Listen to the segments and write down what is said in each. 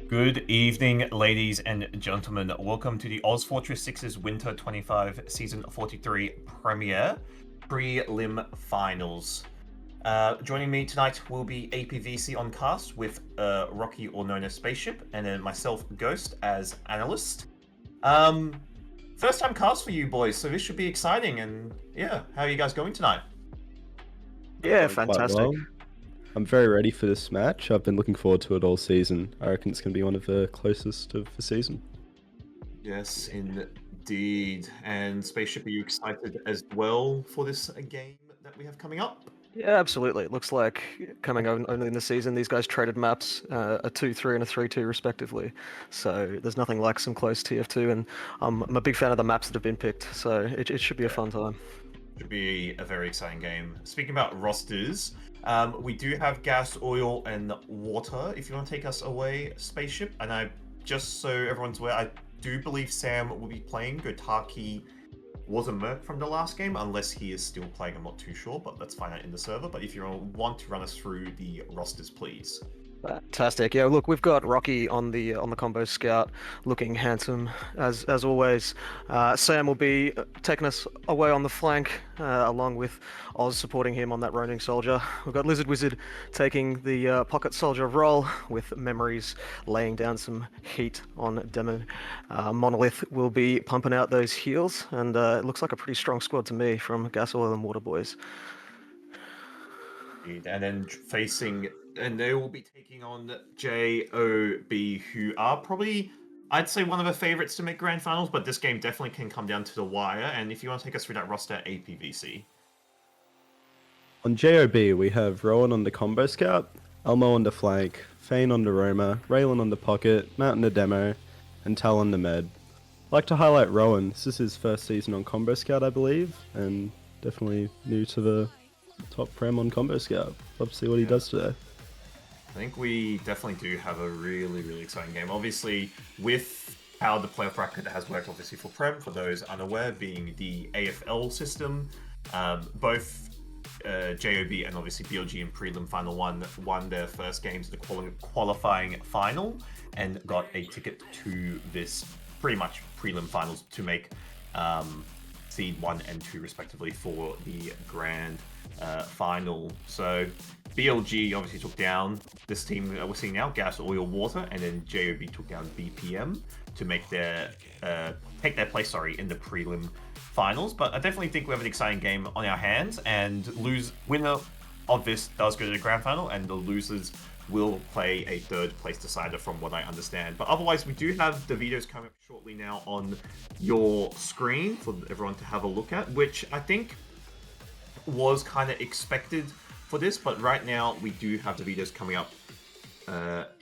Good evening, ladies and gentlemen. Welcome to the ozfortress 6's Winter 25 Season 43 premiere prelim finals. Joining me tonight will be APVC on cast with Rocky, or known as Spaceship, and then myself, Ghost, as analyst. First time cast for you boys, so this should be exciting. And yeah, how are you guys going tonight? Yeah, Quite fantastic. well. I'm very ready for this match. I've been looking forward to it all season. I reckon it's going to be one of the closest of the season. Yes, indeed. And Spaceship, are you excited as well for this game that we have coming up? Yeah, absolutely. It looks like coming on only in the season, these guys traded maps, a 2-3 and a 3-2 respectively. So there's nothing like some close TF2, and I'm a big fan of the maps that have been picked. So it should be a fun time. Should be a very exciting game. Speaking about rosters, we do have gas, oil, and water. If you want to take us away, Spaceship, and just so everyone's aware, I do believe Sam will be playing. Gotaki was a merc from the last game, unless he is still playing. I'm not too sure, but let's find out in the server. But if you want to run us through the rosters, please. Fantastic. Yeah, look, we've got Rocky on the combo scout, looking handsome as always. Sam will be taking us away on the flank, along with Oz supporting him on that roaming soldier. We've got Lizard Wizard taking the pocket soldier role, with Memories laying down some heat on Demo. Monolith will be pumping out those heals, and it looks like a pretty strong squad to me from Gas, Oil, and Water boys. And then and they will be taking on JOB, who are probably, I'd say, one of the favorites to make grand finals, but this game definitely can come down to the wire. And if you want to take us through that roster, APVC. On JOB, we have Rowan on the combo scout, Elmo on the flank, Fane on the roamer, Raylan on the pocket, Matt on the demo, and Tal on the med. I'd like to highlight Rowan. This is his first season on combo scout, I believe, and definitely new to the top prem on combo scout. Love to see what he does today. I think we definitely do have a really, really exciting game. Obviously, with how the playoff bracket has worked, obviously for Prem, for those unaware, being the AFL system, both JOB and obviously BLG in prelim final one won their first games of the qualifying final and got a ticket to this pretty much prelim finals to make seed 1 and 2 respectively for the grand final. So BLG obviously took down this team that we're seeing now, Gas, Oil, Water, and then JOB took down BPM to make their take their place, in the prelim finals. But I definitely think we have an exciting game on our hands, and winner of this does go to the grand final, and the losers will play a third place decider from what I understand. But otherwise, we do have the videos coming up shortly now on your screen for everyone to have a look at, which I think was kind of expected for this, but right now we do have the videos coming up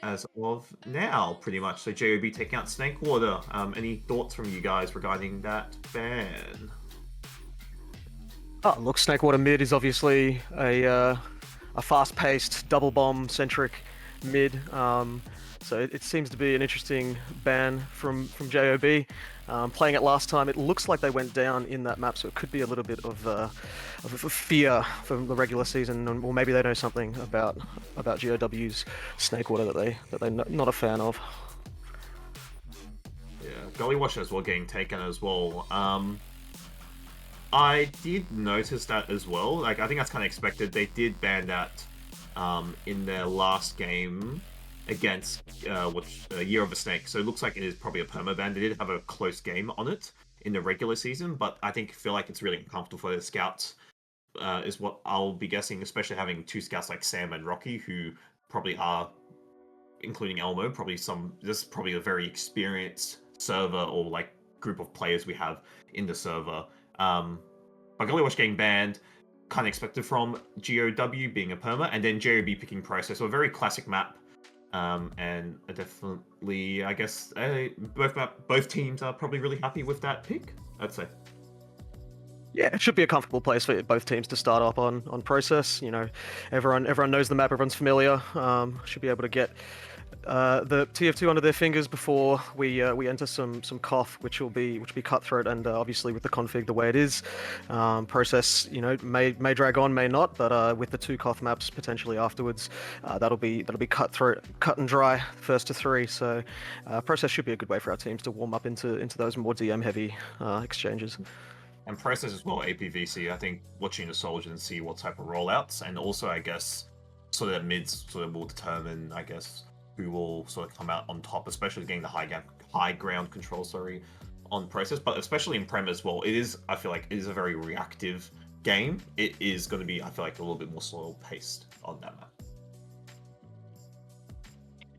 as of now, pretty much. So JOB taking out Snakewater. Any thoughts from you guys regarding that ban? Oh, look, Snakewater mid is obviously a fast-paced, double bomb-centric mid. So it seems to be an interesting ban from JOB. Playing it last time, it looks like they went down in that map, so it could be a little bit of fear from the regular season, or maybe they know something about GOW's Snakewater that they're not a fan of. Yeah, Gully Washer as well getting taken as well. I did notice that as well. Like, I think that's kind of expected. They did ban that in their last game against Year of a Snake. So it looks like it is probably a permaban. They did have a close game on it in the regular season, but I feel like it's really uncomfortable for the scouts, is what I'll be guessing, especially having two scouts like Sam and Rocky, who probably are, including Elmo, this is probably a very experienced server or like group of players we have in the server. But Gully Wash getting banned, kind of expected from GOW being a perma, and then JOB picking Process, so a very classic map. And definitely, I guess, both teams are probably really happy with that pick, I'd say. Yeah, it should be a comfortable place for both teams to start up on Process. You know, everyone knows the map, everyone's familiar. Should be able to get the TF2 under their fingers before we enter some cough, which will be cutthroat, and obviously with the config the way it is, process may drag on, may not, but with the 2 cough maps potentially afterwards, that'll be cutthroat, cut and dry, first to 3. So process should be a good way for our teams to warm up into those more DM heavy exchanges. And process as well, APVC. I think watching the soldiers and see what type of rollouts, and also I guess sort of mids sort of will determine, I guess, who will sort of come out on top, especially getting the high ground control, on process, but especially in Prem as well. It is, I feel like, it is a very reactive game. It is going to be, I feel like, a little bit more slow paced on that map.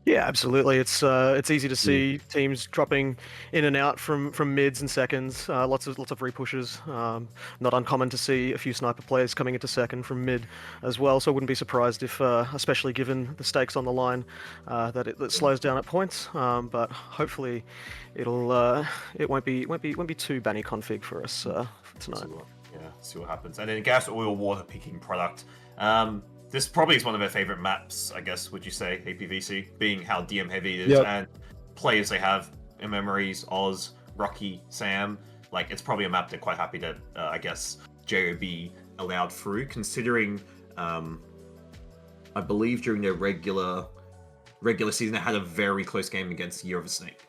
Yeah, absolutely. It's easy to see teams dropping in and out from mids and seconds. Lots of repushes. Not uncommon to see a few sniper players coming into second from mid as well. So I wouldn't be surprised if, especially given the stakes on the line, that it slows down at points. But hopefully, it won't be too banny config for us for tonight. See what happens. And then gas, oil, water picking product. This probably is one of their favorite maps, I guess, would you say, APVC, being how DM heavy it is, and players they have in memories, Oz, Rocky, Sam. Like, it's probably a map they're quite happy that, I guess, JOB allowed through, considering, I believe during their regular season, they had a very close game against Year of a Snake.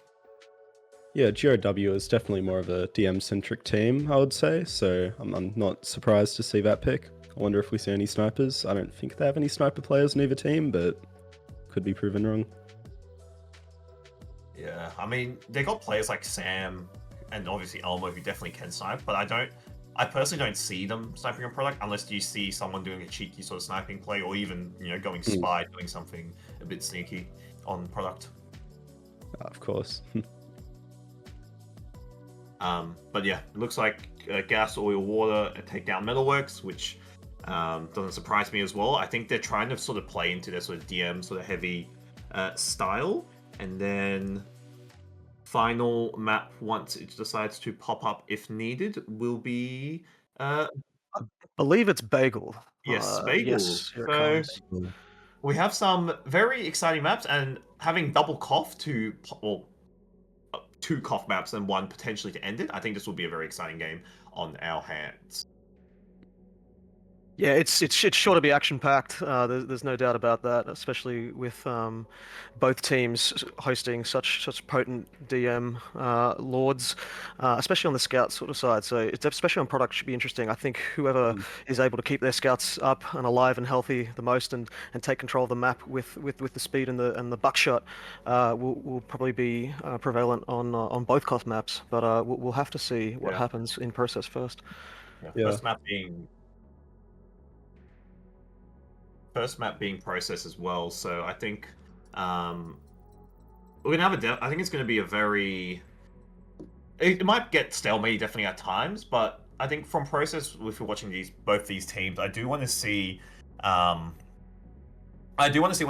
Yeah, GOW is definitely more of a DM-centric team, I would say, so I'm not surprised to see that pick. I wonder if we see any snipers. I don't think they have any sniper players in either team, but could be proven wrong. Yeah, I mean, they got players like Sam and obviously Elmo who definitely can snipe, but I personally don't see them sniping on product unless you see someone doing a cheeky sort of sniping play, or even, going spy, doing something a bit sneaky on product. Of course. But yeah, it looks like gas, oil, water, and take down metalworks, which doesn't surprise me as well. I think they're trying to sort of play into their sort of DM, sort of heavy style. And then final map, once it decides to pop up if needed, will be... I believe it's Bagel. Yes, Bagel. Yes, here it comes. We have some very exciting maps, and having double cough to... Well, 2 cough maps and 1 potentially to end it. I think this will be a very exciting game on our hands. Yeah, it's sure to be action-packed. There's no doubt about that, especially with both teams hosting such potent DM lords, especially on the scout sort of side. So it's especially on product should be interesting. I think whoever is able to keep their scouts up and alive and healthy the most, and take control of the map with the speed and the buckshot, will probably be prevalent on both cost maps. But we'll have to see what happens in process first. First map being process as well, so I think we're gonna have I think it's gonna be a very... It might get stalemate definitely at times, but I think from process, if you're watching both these teams, I do want to see what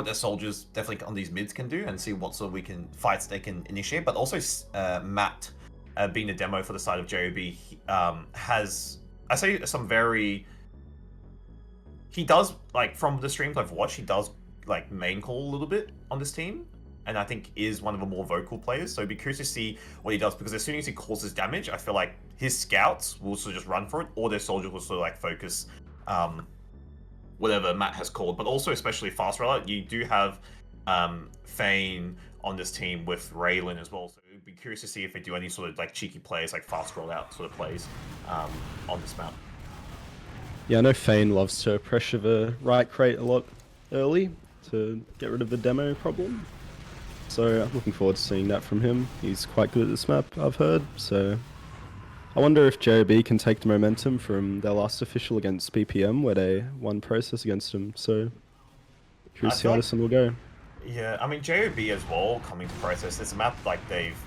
their soldiers definitely on these mids can do, and see what sort of fights they can initiate. But also Matt, being the demo for the side of JOB, has, I say, some very... He does, like, from the streams I've watched, he does, like, main call a little bit on this team, and I think is one of the more vocal players. So it'd be curious to see what he does, because as soon as he causes damage, I feel like his scouts will sort of just run for it, or their soldiers will sort of, like, focus whatever Matt has called. But also, especially fast rollout, you do have Fane on this team with Raylan as well. So it'd be curious to see if they do any sort of, like, cheeky plays, like fast rollout sort of plays on this map. Yeah, I know Fane loves to pressure the right crate a lot early to get rid of the demo problem. So I'm looking forward to seeing that from him. He's quite good at this map, I've heard. So I wonder if JOB can take the momentum from their last official against BPM, where they won process against him. So curious to see how this one will go. Yeah, I mean, JOB as well, coming to process, it's a map like they've...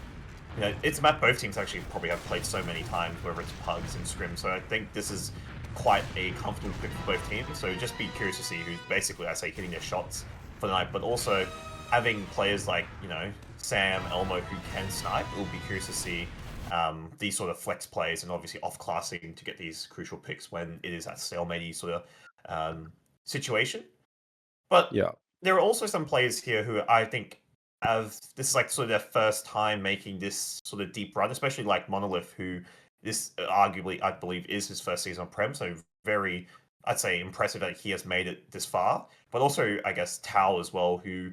it's a map both teams actually probably have played so many times, whether it's Pugs and Scrim. So I think this is quite a comfortable pick for both teams. So just be curious to see who's basically, I say, hitting their shots for the night. But also having players like, Sam, Elmo, who can snipe, it will be curious to see these sort of flex plays, and obviously off-classing to get these crucial picks when it is that stalemate sort of situation. But there are also some players here who I think this is like sort of their first time making this sort of deep run, especially like Monolith, who this arguably I believe is his first season on Prem, so very I'd say impressive that he has made it this far. But also I guess Tao as well, who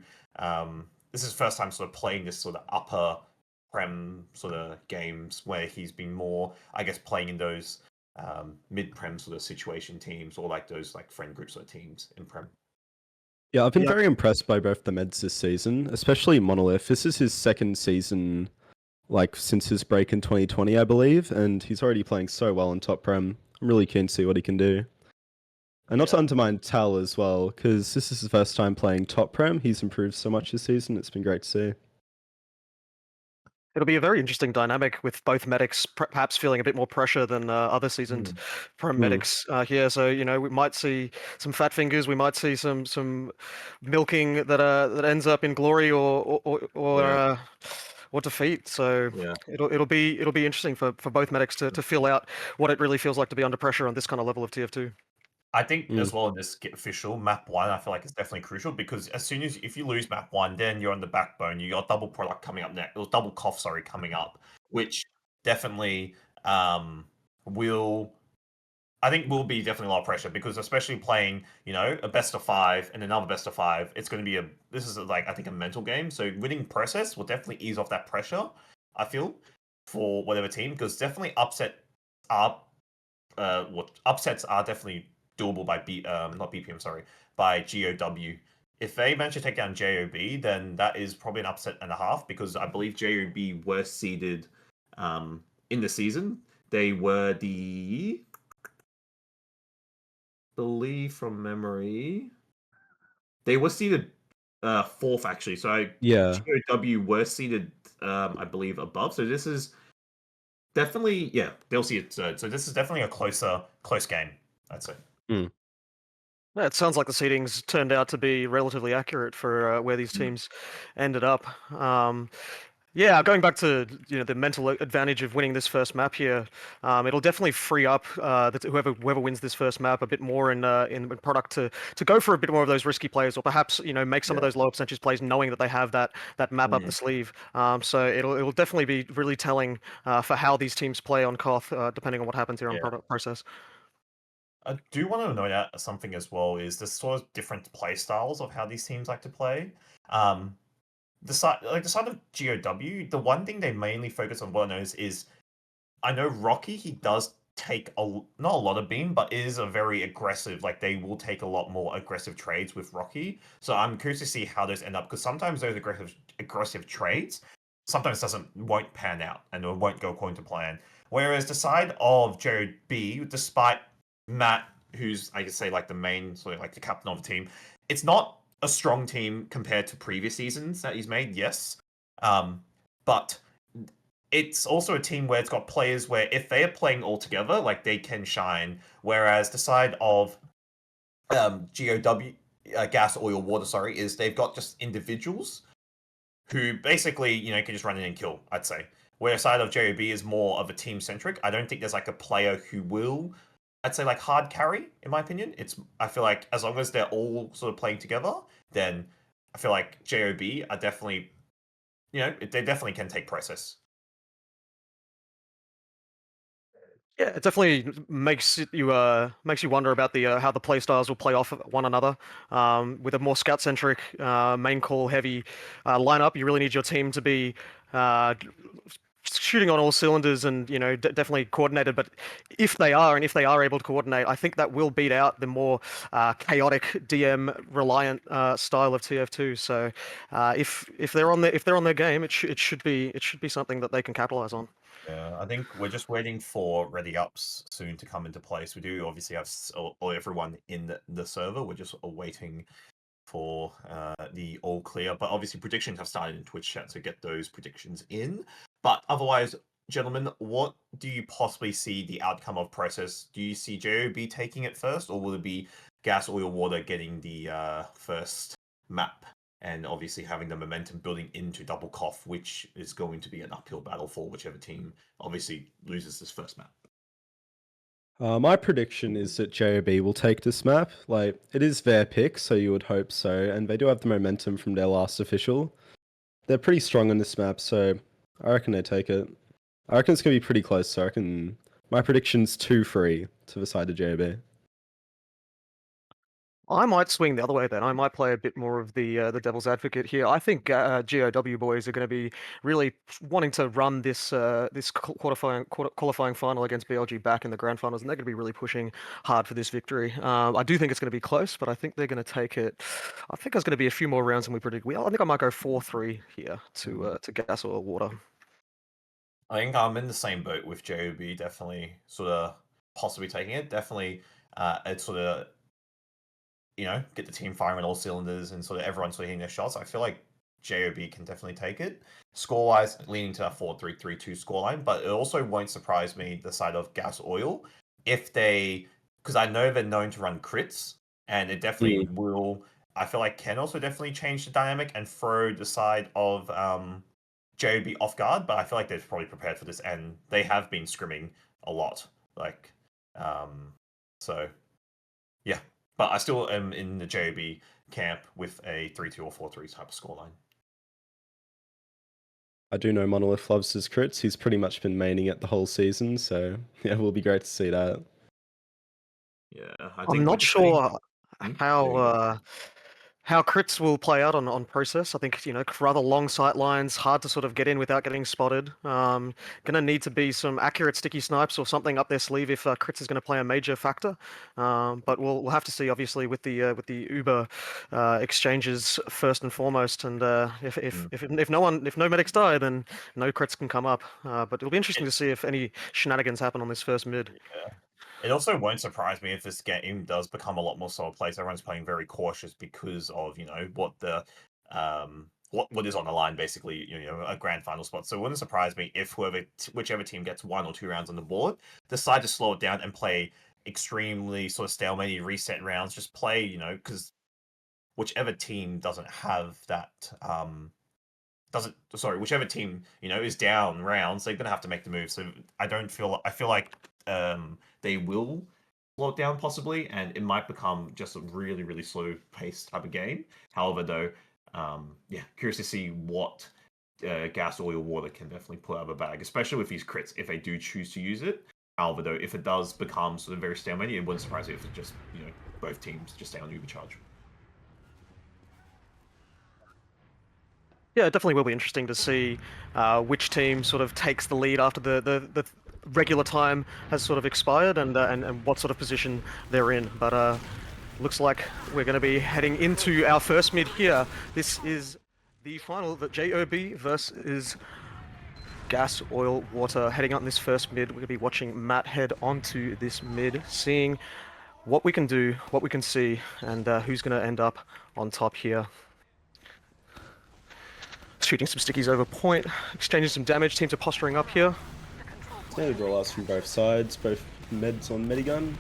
this is his first time sort of playing this sort of upper Prem sort of games where he's been more I guess playing in those mid-Prem sort of situation teams or like those like friend group sort of teams in Prem. Yeah, I've been Yeah. very impressed by both the meds this season, especially Monolith. This is his second season, like since his break in 2020, I believe, and he's already playing so well in top Prem. I'm really keen to see what he can do. And not to undermine Tal as well, because this is his first time playing top Prem. He's improved so much this season. It's been great to see. It'll be a very interesting dynamic with both medics perhaps feeling a bit more pressure than other seasoned Prem medics here. So we might see some fat fingers, we might see some milking that ends up in glory or defeat. So it'll be interesting for both medics to feel out what it really feels like to be under pressure on this kind of level of TF2. I think as well in this official map 1, I feel like it's definitely crucial because as soon as if you lose map 1, then you're on the backbone. You got double product coming up next, or double cough, sorry, coming up, which definitely will be definitely a lot of pressure because especially playing a best of 5 and another best of 5, it's going to be this is like I think a mental game. So winning process will definitely ease off that pressure. I feel for whatever team because definitely upsets are definitely doable by not BPM, sorry, by GOW. If they manage to take down JOB, then that is probably an upset and a half because I believe JOB were seeded in the season. They were believe from memory, they were seeded 4th actually. So GOW were seeded I believe above. So this is definitely they'll see it third. So this is definitely a close game, I'd say. Yeah, it sounds like the seedings turned out to be relatively accurate for where these teams ended up. Yeah, going back to the mental advantage of winning this first map here, it'll definitely free up whoever wins this first map a bit more in product to go for a bit more of those risky plays, or perhaps make some of those lower percentage plays, knowing that they have that map up the sleeve. So it'll definitely be really telling for how these teams play on Koth, depending on what happens here on product process. I do want to note out something as well is the sort of different play styles of how these teams like to play. The side of GOW, the one thing they mainly focus on, what I know is I know Rocky, he does take not a lot of beam, but is a very aggressive, like they will take a lot more aggressive trades with Rocky. So I'm curious to see how those end up because sometimes those aggressive trades sometimes won't pan out and it won't go according to plan. Whereas the side of JOB, despite Matt, who's I could say like the main sort of like the captain of the team, it's not a strong team compared to previous seasons that he's made, yes. But it's also a team where it's got players where if they are playing all together, like they can shine. Whereas the side of GOW, gas, oil, water, sorry, is they've got just individuals who basically, can just run in and kill, I'd say. Where side of JOB is more of a team centric. I don't think there's like a player who will, I'd say, like hard carry, in my opinion. I feel like as long as they're all sort of playing together, then I feel like JOB are definitely, they definitely can take process. Yeah, it definitely makes you wonder about the how the playstyles will play off of one another. With a more scout-centric, main call heavy lineup, you really need your team to be shooting on all cylinders and definitely coordinated. But if they are able to coordinate, I think that will beat out the more chaotic DM reliant style of TF2. So if they're on their game, it should be something that they can capitalize on. Yeah, I think we're just waiting for ready ups soon to come into place. We do obviously have everyone in the server. We're just waiting for the all clear. But obviously predictions have started in Twitch chat, so get those predictions in. But otherwise, gentlemen, what do you possibly see the outcome of process? Do you see JOB taking it first, or will it be gas, oil, water getting the first map? And obviously having the momentum building into double cough, which is going to be an uphill battle for whichever team obviously loses this first map. My prediction is that JOB will take this map. Like, it is their pick, so you would hope so, and they do have the momentum from their last official. they're pretty strong on this map, so I reckon they take it. I reckon it's gonna be pretty close. So I reckon my prediction's 2-3 to the side of JB. I might swing the other way then. I might play a bit more of the devil's advocate here. I think GOW boys are going to be really wanting to run this qualifying final against BLG back in the grand finals, and they're going to be really pushing hard for this victory. I do think it's going to be close, but I think they're going to take it. I think there's going to be a few more rounds than we predict. I think I might go 4-3 here to gas or water. I think I'm in the same boat with JOB. Definitely, sort of possibly taking it. Definitely, it's sort of, get the team firing on all cylinders and sort of everyone sort of hitting their shots. I feel like JOB can definitely take it. Score-wise, leaning to that 4-3-3-2 scoreline, but it also won't surprise me the side of Gas Oil if because I know they're known to run crits, and it definitely will. I feel like can also definitely change the dynamic and throw the side of JOB off guard, but I feel like they're probably prepared for this, and they have been scrimming a lot. So yeah. But I still am in the JOB camp with a 3-2 or 4-3 type of scoreline. I do know Monolith loves his crits. He's pretty much been maining it the whole season, so yeah, it will be great to see that. Yeah, I'm not sure how crits will play out on process. I think, rather long sight lines, hard to sort of get in without getting spotted. Gonna need to be some accurate sticky snipes or something up their sleeve if crits is going to play a major factor. But we'll have to see, obviously, with the Uber exchanges first and foremost. And if no medics die, then no crits can come up. But it'll be interesting to see if any shenanigans happen on this first mid. Yeah. It also won't surprise me if this game does become a lot more solid place. Everyone's playing very cautious because of what the what is on the line, basically, a grand final spot. So it wouldn't surprise me if whichever team gets 1 or 2 rounds on the board decide to slow it down and play extremely sort of stalemate reset rounds. Just play, because whichever team doesn't have that whichever team is down rounds, they're gonna have to make the move. So I feel like they will slow it down possibly, and it might become just a really, really slow paced type of game. However, though, curious to see what Gas Oil Water can definitely pull out of a bag, especially with these crits if they do choose to use it. However, though, if it does become sort of very stalemate, it wouldn't surprise me if it just both teams just stay on Ubercharge. Yeah, it definitely will be interesting to see which team sort of takes the lead after the regular time has sort of expired and what sort of position they're in. But looks like we're going to be heading into our first mid here. This is the final, the JOB versus Gas Oil Water. Heading up in this first mid, we're going to be watching Matt head onto this mid, seeing what we can do, what we can see, and who's going to end up on top here. Shooting some stickies over point, exchanging some damage. Teams are posturing up here. Standard rollouts from both sides, both meds on Medigun.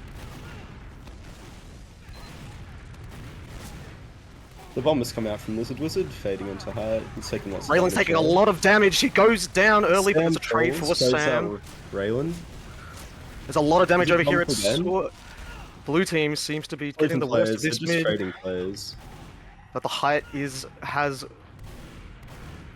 The bombers come out from Lizard Wizard, fading onto Hyatt. He's taking lots of damage. Raylan's taking a lot of damage. He goes down early, but there's a trade for Sam. Raylan. There's a lot of damage over here. Blue team seems to be getting the worst of this mid. Trading players. But the Hyatt has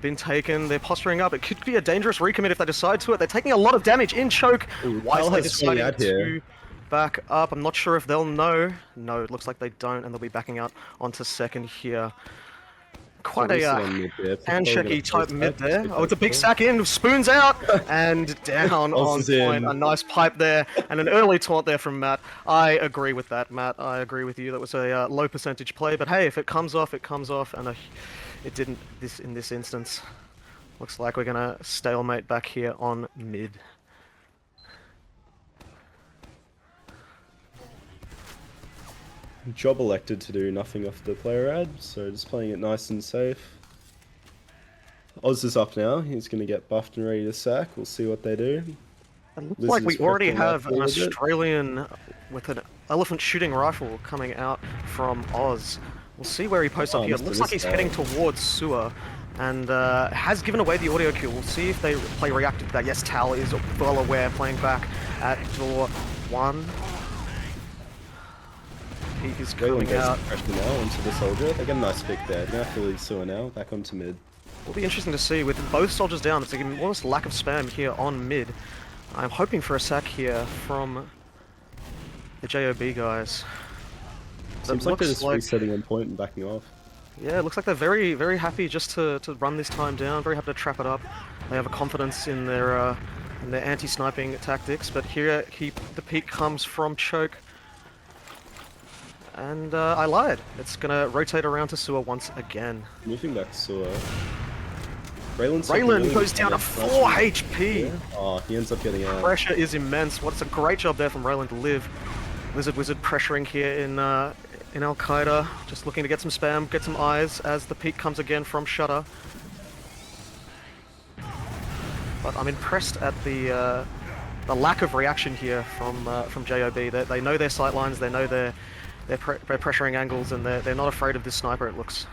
been taken. They're posturing up. It could be a dangerous recommit if they decide to it. They're taking a lot of damage in choke. Why are they deciding to back up? I'm not sure if they'll know. No, it looks like they don't, and they'll be backing out onto second here. Quite a handshaky type mid there. Oh, it's a big sack in, spoons out, and down on point. A nice pipe there, and an early taunt there from Matt. I agree with that, Matt. I agree with you. That was a low percentage play, but hey, if it comes off, it comes off, and it didn't in this instance. Looks like we're gonna stalemate back here on mid. Job elected to do nothing off the player ad, so just playing it nice and safe. Oz is up now. He's going to get buffed and ready to sack. We'll see what they do. It looks like we already have an Australian with an elephant shooting rifle coming out from Oz. We'll see where he posts up here. It looks like he's heading towards sewer and has given away the audio cue. We'll see if they play reactive to that. Yes, Tal is well aware, playing back at door 1. He is coming out. Pressure now onto the soldier. They get a nice pick there. They're going to have to leave sewer now. Back onto mid. Will be interesting to see with both soldiers down. It's like almost lack of spam here on mid. I'm hoping for a sack here from the JOB guys. Seems like they're just resetting on point and backing off. Yeah, it looks like they're very, very happy just to run this time down. Very happy to trap it up. They have a confidence in their anti-sniping tactics. But here, the peak comes from Choke. And I lied. It's gonna rotate around to Sewer once again. Moving back to Sewer. Raylan goes down to 4 HP. Yeah. Oh, he ends up getting out. Pressure is immense. What's a great job there from Raylan to live. Lizard Wizard pressuring here in Al Qaeda, just looking to get some spam, get some eyes as the peak comes again from Shutter. But I'm impressed at the lack of reaction here from JOB. They know their sight lines, they know their pressuring angles, and they're not afraid of this sniper. It looks.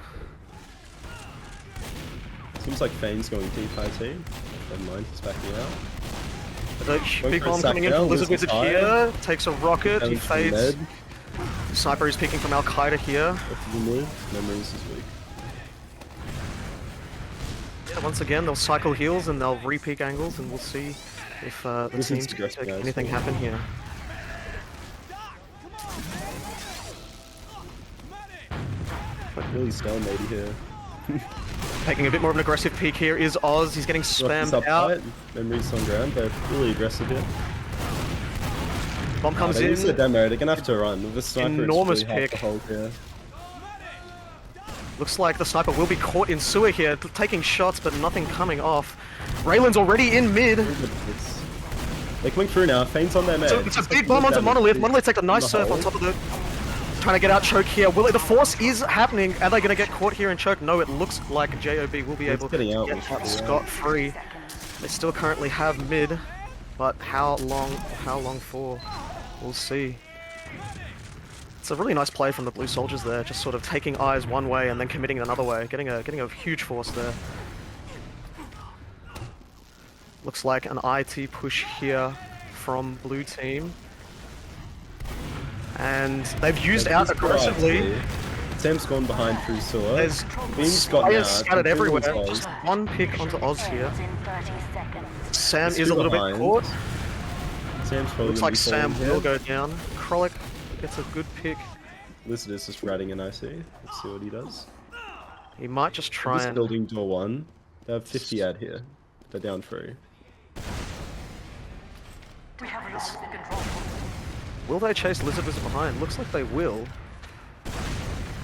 Seems like Fane's going deep IT. Never mind, he's backing out. The big bomb coming in from Lizard Wizard here, takes a rocket, he fades. Sniper is peeking from Al Qaeda here. Memories is weak. Yeah, once again, they'll cycle heals and they'll re-peek angles, and we'll see if the team can make anything happen here. Like really stalemated here. Taking a bit more of an aggressive peek here is Oz. He's getting spammed out. Memories on ground. They're really aggressive here. Bomb comes in. Use the demo. They're gonna have to run with the sniper. Enormous it's really pick. hard to hold here. Looks like the sniper will be caught in Sewer here, taking shots, but nothing coming off. Raylan's already in mid. They're coming through now. Fane's on their mid. So it's a big bomb onto Monolith. Monolith takes a nice surf on top of the. Trying to get out Choke here. The force is happening. Are they going to get caught here in Choke? No, it looks like JOB will be able to get out scot-free. They still currently have mid, but how long for? We'll see. It's a really nice play from the blue soldiers there, just sort of taking eyes one way and then committing another way, getting a huge force there. Looks like an IT push here from blue team. And they've used out aggressively. Sam's gone behind through Sewer. There's players scattered everywhere. Just one pick onto Oz here. Sam is a little bit caught. Sam's probably looks like Sam will go down. Krollik gets a good pick. Lizard is just ratting an IC. Let's see what he does. He might just try and... building door 1. They have 50 ad here. They're down 3. Will they chase Lizard Wizard behind? Looks like they will.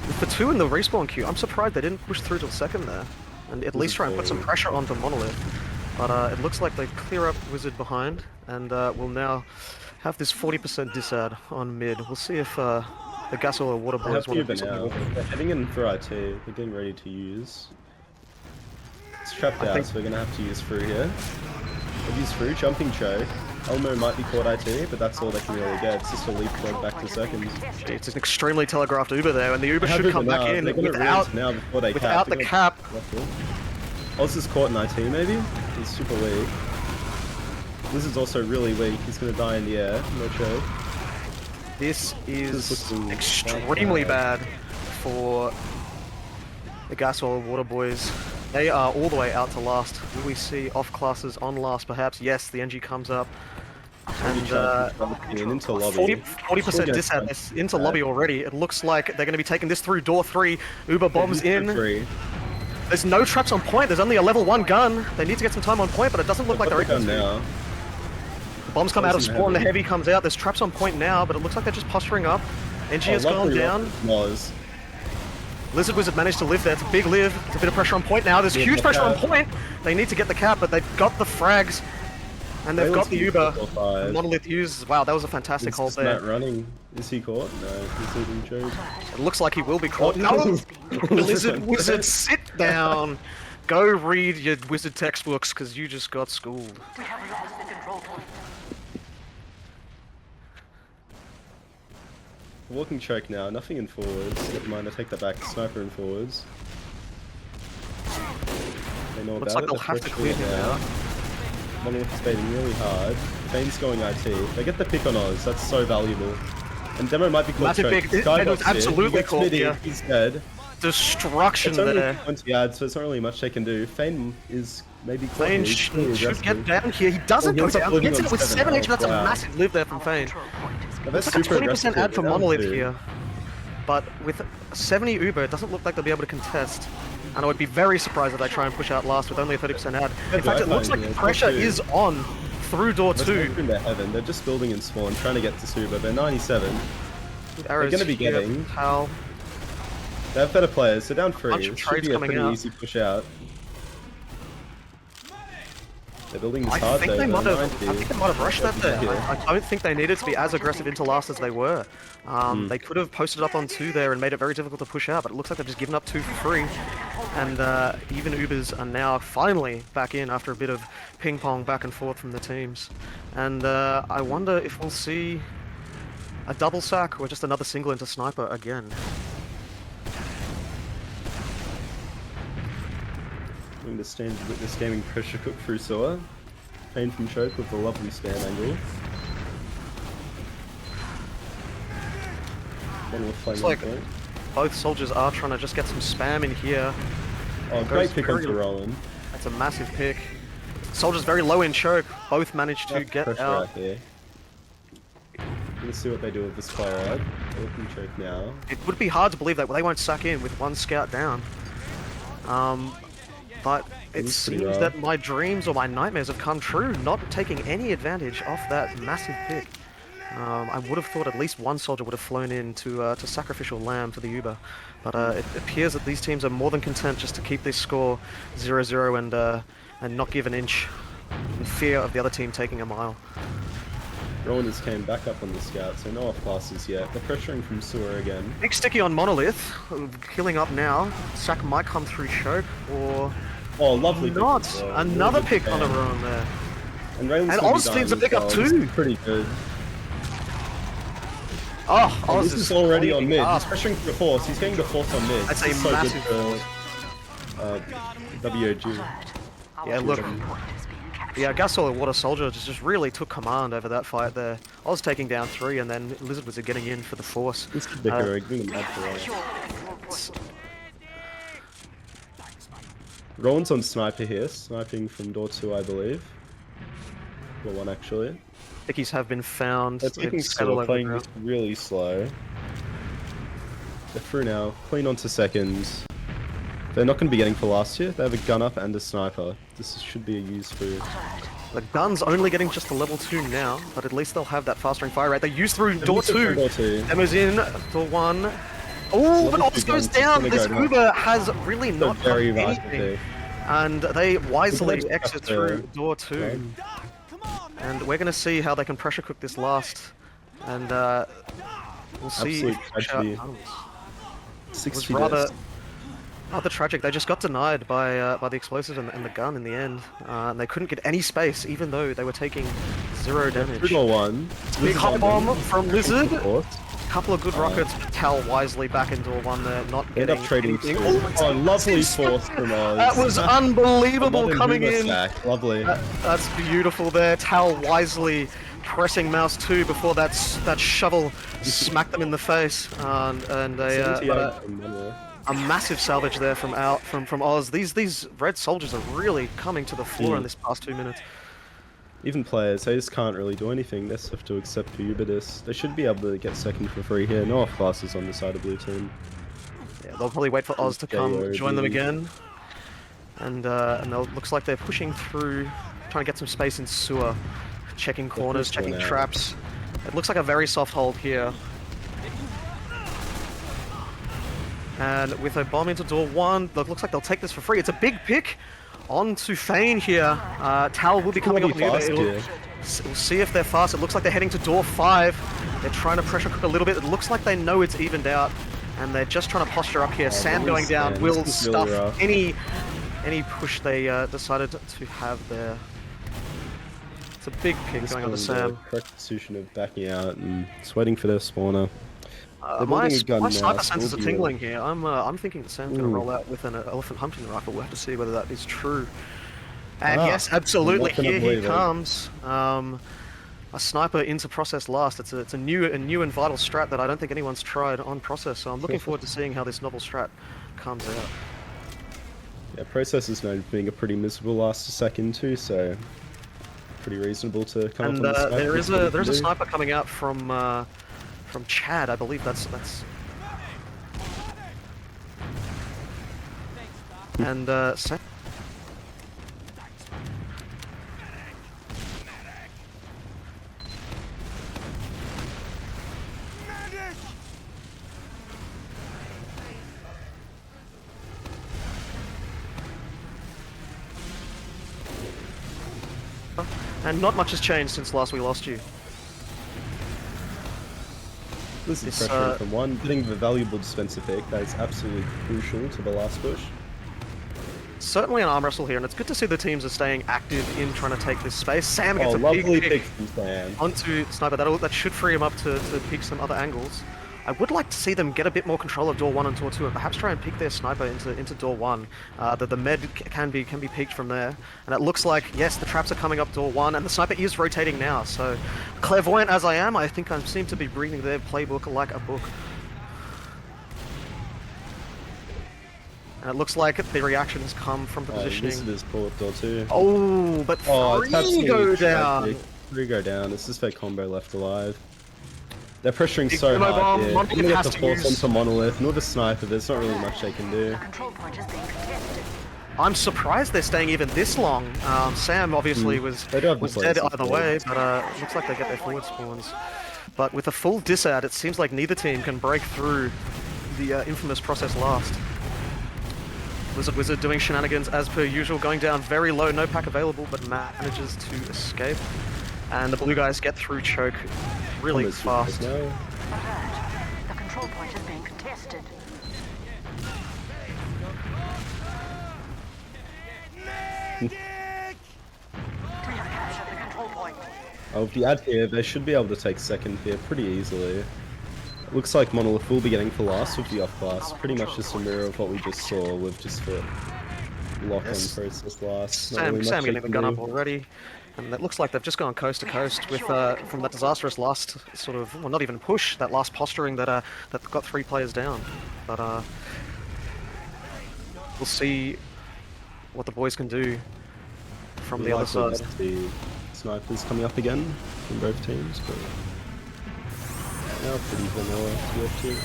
With the 2 in the respawn queue, I'm surprised they didn't push through till second there. And at least try and put some pressure onto Monolith. But it looks like they clear up Wizard behind, and we'll now have this 40% disad on mid. We'll see if the gas or water boys want to do something. They're heading in for IT. They're getting ready to use. It's trapped out, so we're going to have to use through here. They've used through, jumping Choke. Elmo might be caught IT, but that's all they can really get. It's just a leapfrog back to second. It's an extremely telegraphed Uber there, and the Uber should come back in without the cap. Oz is caught in IT maybe? He's super weak. Lizard's also really weak. He's going to die in the air. No Choke. This is extremely bad for the gas or water boys. They are all the way out to last. Will we see off classes on last perhaps? Yes, the NG comes up. And into lobby. 40% disad into lobby already. It looks like they're going to be taking this through door 3. Uber bombs in. There's no traps on point. There's only a level 1 gun. They need to get some time on point, but it doesn't look like they're able to. The bombs come out of spawn, the heavy comes out. There's traps on point now, but it looks like they're just posturing up. NG has gone down. Lizard Wizard managed to live there. It's a big live. It's a bit of pressure on point now. There's huge pressure on point. They need to get the cap, but they've got the frags. And they've got the Uber. Monolith used. Wow, that was a fantastic hold there. Matt running. Is he caught? No, he's leading Choke. It looks like he will be caught. No! Lizard Wizard, sit down. Go read your Wizard textbooks, because you just got schooled. We have lost the control point. Walking Choke now, nothing in forwards. Never mind, I take that back. Sniper in forwards. They know looks about like they'll have to clear him now. Monolith is baiting really hard. Fane's going IT. They get the pick on Oz, that's so valuable. And Demo might be caught Choke. Demo's absolutely caught here. He's dead. destruction It's only there. 20 yards, so it's not really much they can do. Fane is maybe caught Fane here. He's really should get aggressive. down here. He doesn't he go ends up down. living Gets on it with 7 7 HP. That's a Wow. massive live there from Fane. Now, that's It's like a super 20% aggressive. add for They're down Monolith 2. here. But with 70 Uber, it doesn't look like they'll be able to contest. And I would be very surprised if they try and push out last with only a 30% add. In fact, it looks like the pressure is on through door Let's 2. go into heaven. They're just building in spawn, trying to get to Suba. They're 97. Arrows gonna be here, getting- Tal. They have better players, so down 3. Bunch of It should trades be a coming pretty out. easy push out. They're building this I hard think though. they might they're have. 90. I think they might have rushed that there. Yeah. I don't think they needed to be as aggressive into last as they were. They could have posted up on 2 there and made it very difficult to push out, but it looks like they've just given up 2 for free. And even Ubers are now finally back in after a bit of ping pong back and forth from the teams. And I wonder if we'll see a double sack or just another single into sniper again. Doing the standard witness gaming pressure cook through Soa. Fane from Choke with a lovely stand angle. One with flame It's on like- point. Both soldiers are trying to just get some spam in here. Oh, goes great pick very- onto Roland. That's a massive pick. Soldiers very low in choke. Both managed to That's get pressure out. out here. Let's see what they do with this player ad. They're looking Choke now. It would be hard to believe that they won't suck in with 1 scout down. But it Looks pretty seems rough. that my dreams or my nightmares have come true, not taking any advantage off that massive pick. I would have thought at least one soldier would have flown in to sacrificial lamb for the Uber, but it appears that these teams are more than content just to keep this score 0-0 and not give an inch in fear of the other team taking a mile. Roland has came back up on the scout, so no off passes yet. They're pressuring from Sewer again. Big sticky on Monolith, killing up now. Sack might come through choke or Oh, lovely pick not. as well. Another Really good pick on the fan. run there. And Raylan's And gonna be Oz needs dying a pick as up well. This too. is pretty good. Oh, Oh, Oz this is already on cleaning mid. up. He's pressuring for the force. He's getting the force on mid. That's This a is massive good for WOG. Yeah, look. Yeah, Gasol and Water Soldier just really took command over that fight there. Oz taking down 3 and then Lizard was getting in for the force. This is Bicker doing mad for us. Rowan's on sniper here, sniping from door 2, I believe. Door 1 actually. Pickies have been found. They're taking It's scattered slow, over playing the this ground. really slow. They're through now, clean onto seconds. They're not going to be getting for last here. They have a gun up and a sniper. This should be a use for... The gun's only getting just to level 2 now, but at least they'll have that fast range fire rate. They use through door 2. Door 2. Demo's in, door 1. Oh, but Level Oz 2 goes guns, down. it's This gonna go Uber has really So not very done vital anything. too. And they wisely Look at that exit stuff there. through door 2. And we're going to see how they can pressure cook this last. And we'll see. Absolute if tragedy. it was 60 rather, deaths. rather tragic. They just got denied by the explosive and the gun in the end. And they couldn't get any space, even though they were taking 0 damage. Through door 1. Big hot bomb from Lizard. Force. Couple of good rockets. Tal wisely back in door 1 there, not End getting up trading anything. two. Oh, Oh, lovely force from Oz. that was unbelievable Modern coming Boomer in. stack. Lovely. That's beautiful there. Tal wisely pressing mouse 2 before that shovel smacked them in the face. And 78 a from Monroe. massive salvage there from Oz. These red soldiers are really coming to the floor in this past 2 minutes. Even players, they just can't really do anything. They just have to accept for Ubidis. They should be able to get second for free here. No off classes on the side of blue team. Yeah, they'll probably wait for Oz to come join them again. And looks like they're pushing through, trying to get some space in sewer, checking corners, pushing checking out. traps. It looks like a very soft hold here. And with a bomb into door 1, looks like they'll take this for free. It's a big pick on to Fane here. Tal will be coming up Bloody on the fast Uber. here. We'll see if they're fast. It looks like they're heading to door 5. They're trying to pressure cook a little bit. It looks like they know it's evened out. And they're just trying to posture up here. Sam this going is- down man, will this is really stuff rough. any push they decided to have there. It's a big pick This going on to one's Sam. correct decision of backing out and just waiting for their spawner. They're My building a gun now, sniper so senses are we'll be tingling here. I'm thinking that Sam's going Ooh. to roll out with an elephant hunting rifle. We'll have to see whether that is true. And Ah, yes, absolutely. I'm not gonna Here he believe it. comes. A sniper into process last. It's a new and vital strat that I don't think anyone's tried on process. So I'm looking forward to seeing how this novel strat comes out. Yeah, Process is known for being a pretty miserable last second too, so pretty reasonable to come And up on the sniper. there is a sniper coming out from Chad, I believe that's. And and not much has changed since last we lost you. This is pressure from one. Getting the valuable dispenser pick, that is absolutely crucial to the last push. Certainly an arm wrestle here, and it's good to see the teams are staying active in trying to take this space. Sam gets a lovely big pick from Sam. onto Sniper. That should free him up to peek some other angles. I would like to see them get a bit more control of door 1 and door 2, and perhaps try and peek their sniper into door 1. The med can be peeked from there, and it looks like, yes, the traps are coming up door 1, and the sniper is rotating now. So clairvoyant as I am, I think I seem to be reading their playbook like a book. And it looks like the reaction has come from the positioning. This is pull up door 2. Oh, but 3 go down. 3 go down. This is their combo left alive. They're pressuring Big so hard bomb. here. Monolith Even if has the to force use- onto Monolith, nor the sniper, there's not really much they can do. Control point is being contested. I'm surprised they're staying even this long. Sam obviously was They do have the dead plays either way, but it looks like they get their forward spawns. But with a full disad, it seems like neither team can break through the infamous process last. Wizard doing shenanigans as per usual, going down very low, no pack available, but manages to escape. And the blue guys get through choke really Almost fast. now. Alert. The control point is being contested. Clear cache at the control point. Oh, if the ad here, they should be able to take second here pretty easily. It looks like Monolith will be getting for last with the off class. Pretty much just a mirror of what we just saw with just the lock on process last. Not really much Sam they getting the can gun do. up already. And it looks like they've just gone coast to coast with from that disastrous last sort of, well, not even push, that last posturing that that got 3 players down. But we'll see what the boys can do from the other Likely side. to see snipers coming up again from both teams, but now pretty vanilla TF2.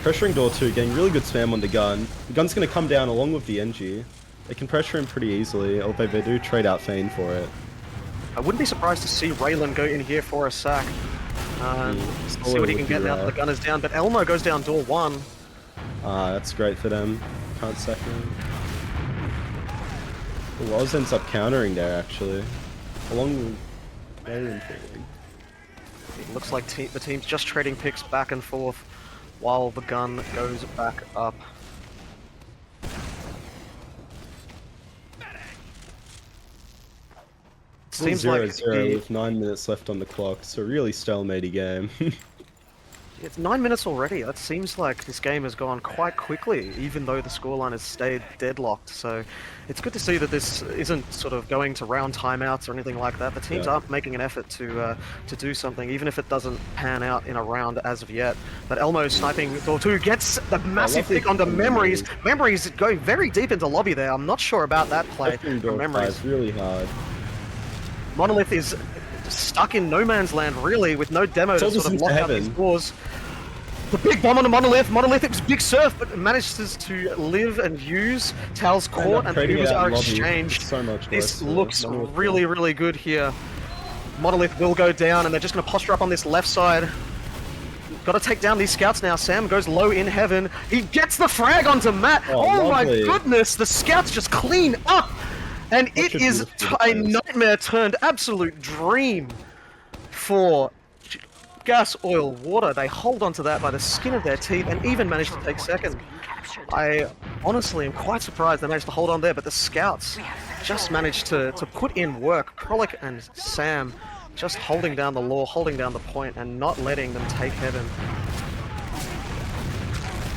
Pressuring door 2, getting really good spam on the gun. The gun's going to come down along with the NG. They can pressure him pretty easily, although they do trade out Fane for it. I wouldn't be surprised to see Raylan go in here for a sack. See what he can get now that the gun is down. But Elmo goes down door 1. That's great for them. Can't sack him. The Loz ends up countering there, actually. Along with Raylan falling. It looks like the team's just trading picks back and forth while the gun goes back up. Seems like 0-0 with 9 minutes left on the clock. It's a really stalemate game. it's 9 minutes already. That seems like this game has gone quite quickly, even though the scoreline has stayed deadlocked. So it's good to see that this isn't sort of going to round timeouts or anything like that. The teams are making an effort to do something, even if it doesn't pan out in a round as of yet. But Elmo sniping door 2 gets the massive pick onto Memories. Memories going very deep into lobby there. I'm not sure about that play Pressuring from door Memories. 5 really hard. Monolith is stuck in no man's land, really, with no demo to sort of lock out these doors. The big bomb on the Monolith. Monolith, it's big surf, but manages to live and use. Tal's caught, and moves are exchanged. So much This looks really, really good here. Monolith will go down, and they're just going to posture up on this left side. Got to take down these scouts now. Sam goes low in heaven. He gets the frag onto Matt. Oh my goodness, the scouts just clean up. And it is a nightmare turned absolute dream for gas, oil, water. They hold onto that by the skin of their teeth and even manage to take second. I honestly am quite surprised they managed to hold on there, but the scouts just managed to put in work. Krolic and Sam just holding down the law, holding down the point, and not letting them take heaven.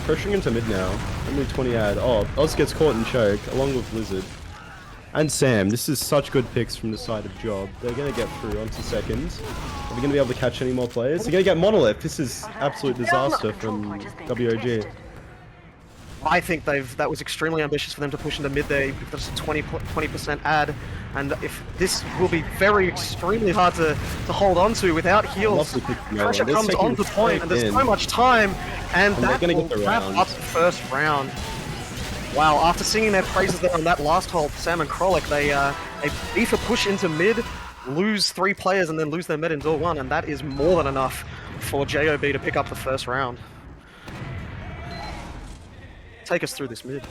Pushing into mid now. Only 20 ad. Oh, Oz gets caught in choke, along with Blizzard. And Sam, this is such good picks from the side of Job. They're going to get through onto second. Are they going to be able to catch any more players? They're going to get Monolith. This is absolute disaster from WOG. I think that was extremely ambitious for them to push into mid there. That's a 20% add, and if this will be very extremely hard to hold on to without heals. Pressure comes on the point, and there's so much time, and that will wrap up the first round. Wow, after singing their praises there on that last hold, Sam and Krolik, they beef a push into mid, lose 3 players, and then lose their mid in door 1, and that is more than enough for JOB to pick up the first round. Take us through this mid.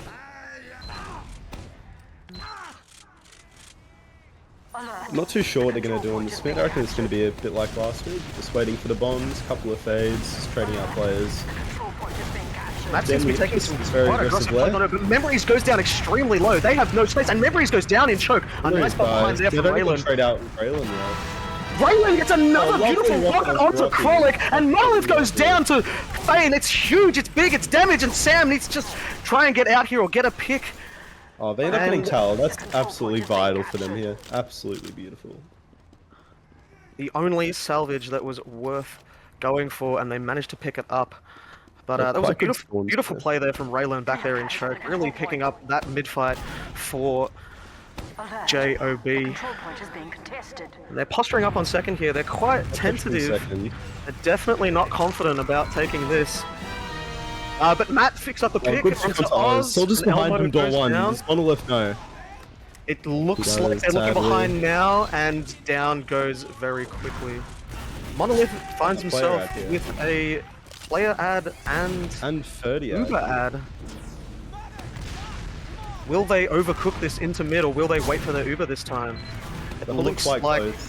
I'm not too sure what they're going to do on this mid. I reckon it's going to be a bit like last week. Just waiting for the bombs, couple of fades, just trading out players. Matt seems to be taking some quite aggressive play on it, but Memories goes down extremely low. They have no space, and Memories goes down in choke. A nice behind there from Raylan. Trade out Raylan yet. Raylan gets another beautiful rocket onto Krolik, and Monolith goes down to Fane. It's huge, it's big, it's damage, and Sam needs to just try and get out here or get a pick. Oh, they end up getting Tal. That's absolutely vital for them here. Absolutely beautiful. The only salvage that was worth going for, and they managed to pick it up. But that was a beautiful play there from Raylan back there in choke, really picking up that mid-fight for JOB. And they're posturing up on second here. They're quite tentative. They're definitely not confident about taking this. But Matt picks up the pick onto Oz. Soldier's behind him, door 1. Does Monolith know? It looks like they're looking behind now, and down goes very quickly. Monolith finds himself with a player ad and 30 Uber ad. Will they overcook this into mid, or will they wait for their Uber this time? It looks like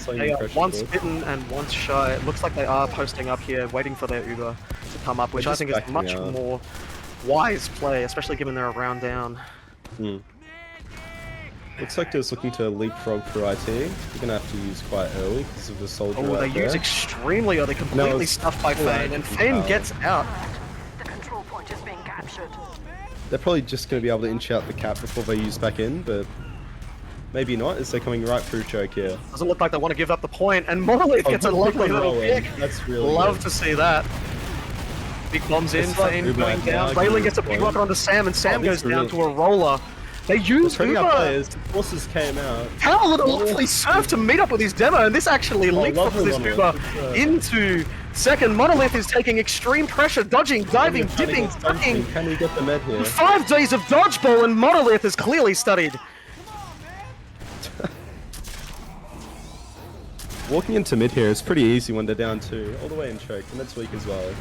they are once bitten and once shy. It looks like they are posting up here, waiting for their Uber to come up, which I think is much more wise play, especially given they're a round down. Looks like they're just looking to leapfrog for IT. You're going to have to use quite early because of the soldier. Oh, they use extremely early, completely stuffed by Fane, and Fane gets out. The control point is being captured. They're probably just going to be able to inch out the cap before they use back in, but maybe not, as they're coming right through choke here. Doesn't look like they want to give up the point, and Monolith gets a lovely little pick. That's really Love to see that. Big bombs in, Fane going down. Raylan gets a big rocket onto Sam, and Sam goes down to a roller. They used Uber. Players, the forces came out. Tal with a lovely serve to meet up with his demo, and this actually leapfrogs this Uber into second. Monolith is taking extreme pressure, dodging, diving, dipping, ducking. Can we get the med here? 5 days of dodgeball, and Monolith is clearly studied. Walking into mid here is pretty easy when they're down 2, all the way in choke, and that's weak as well.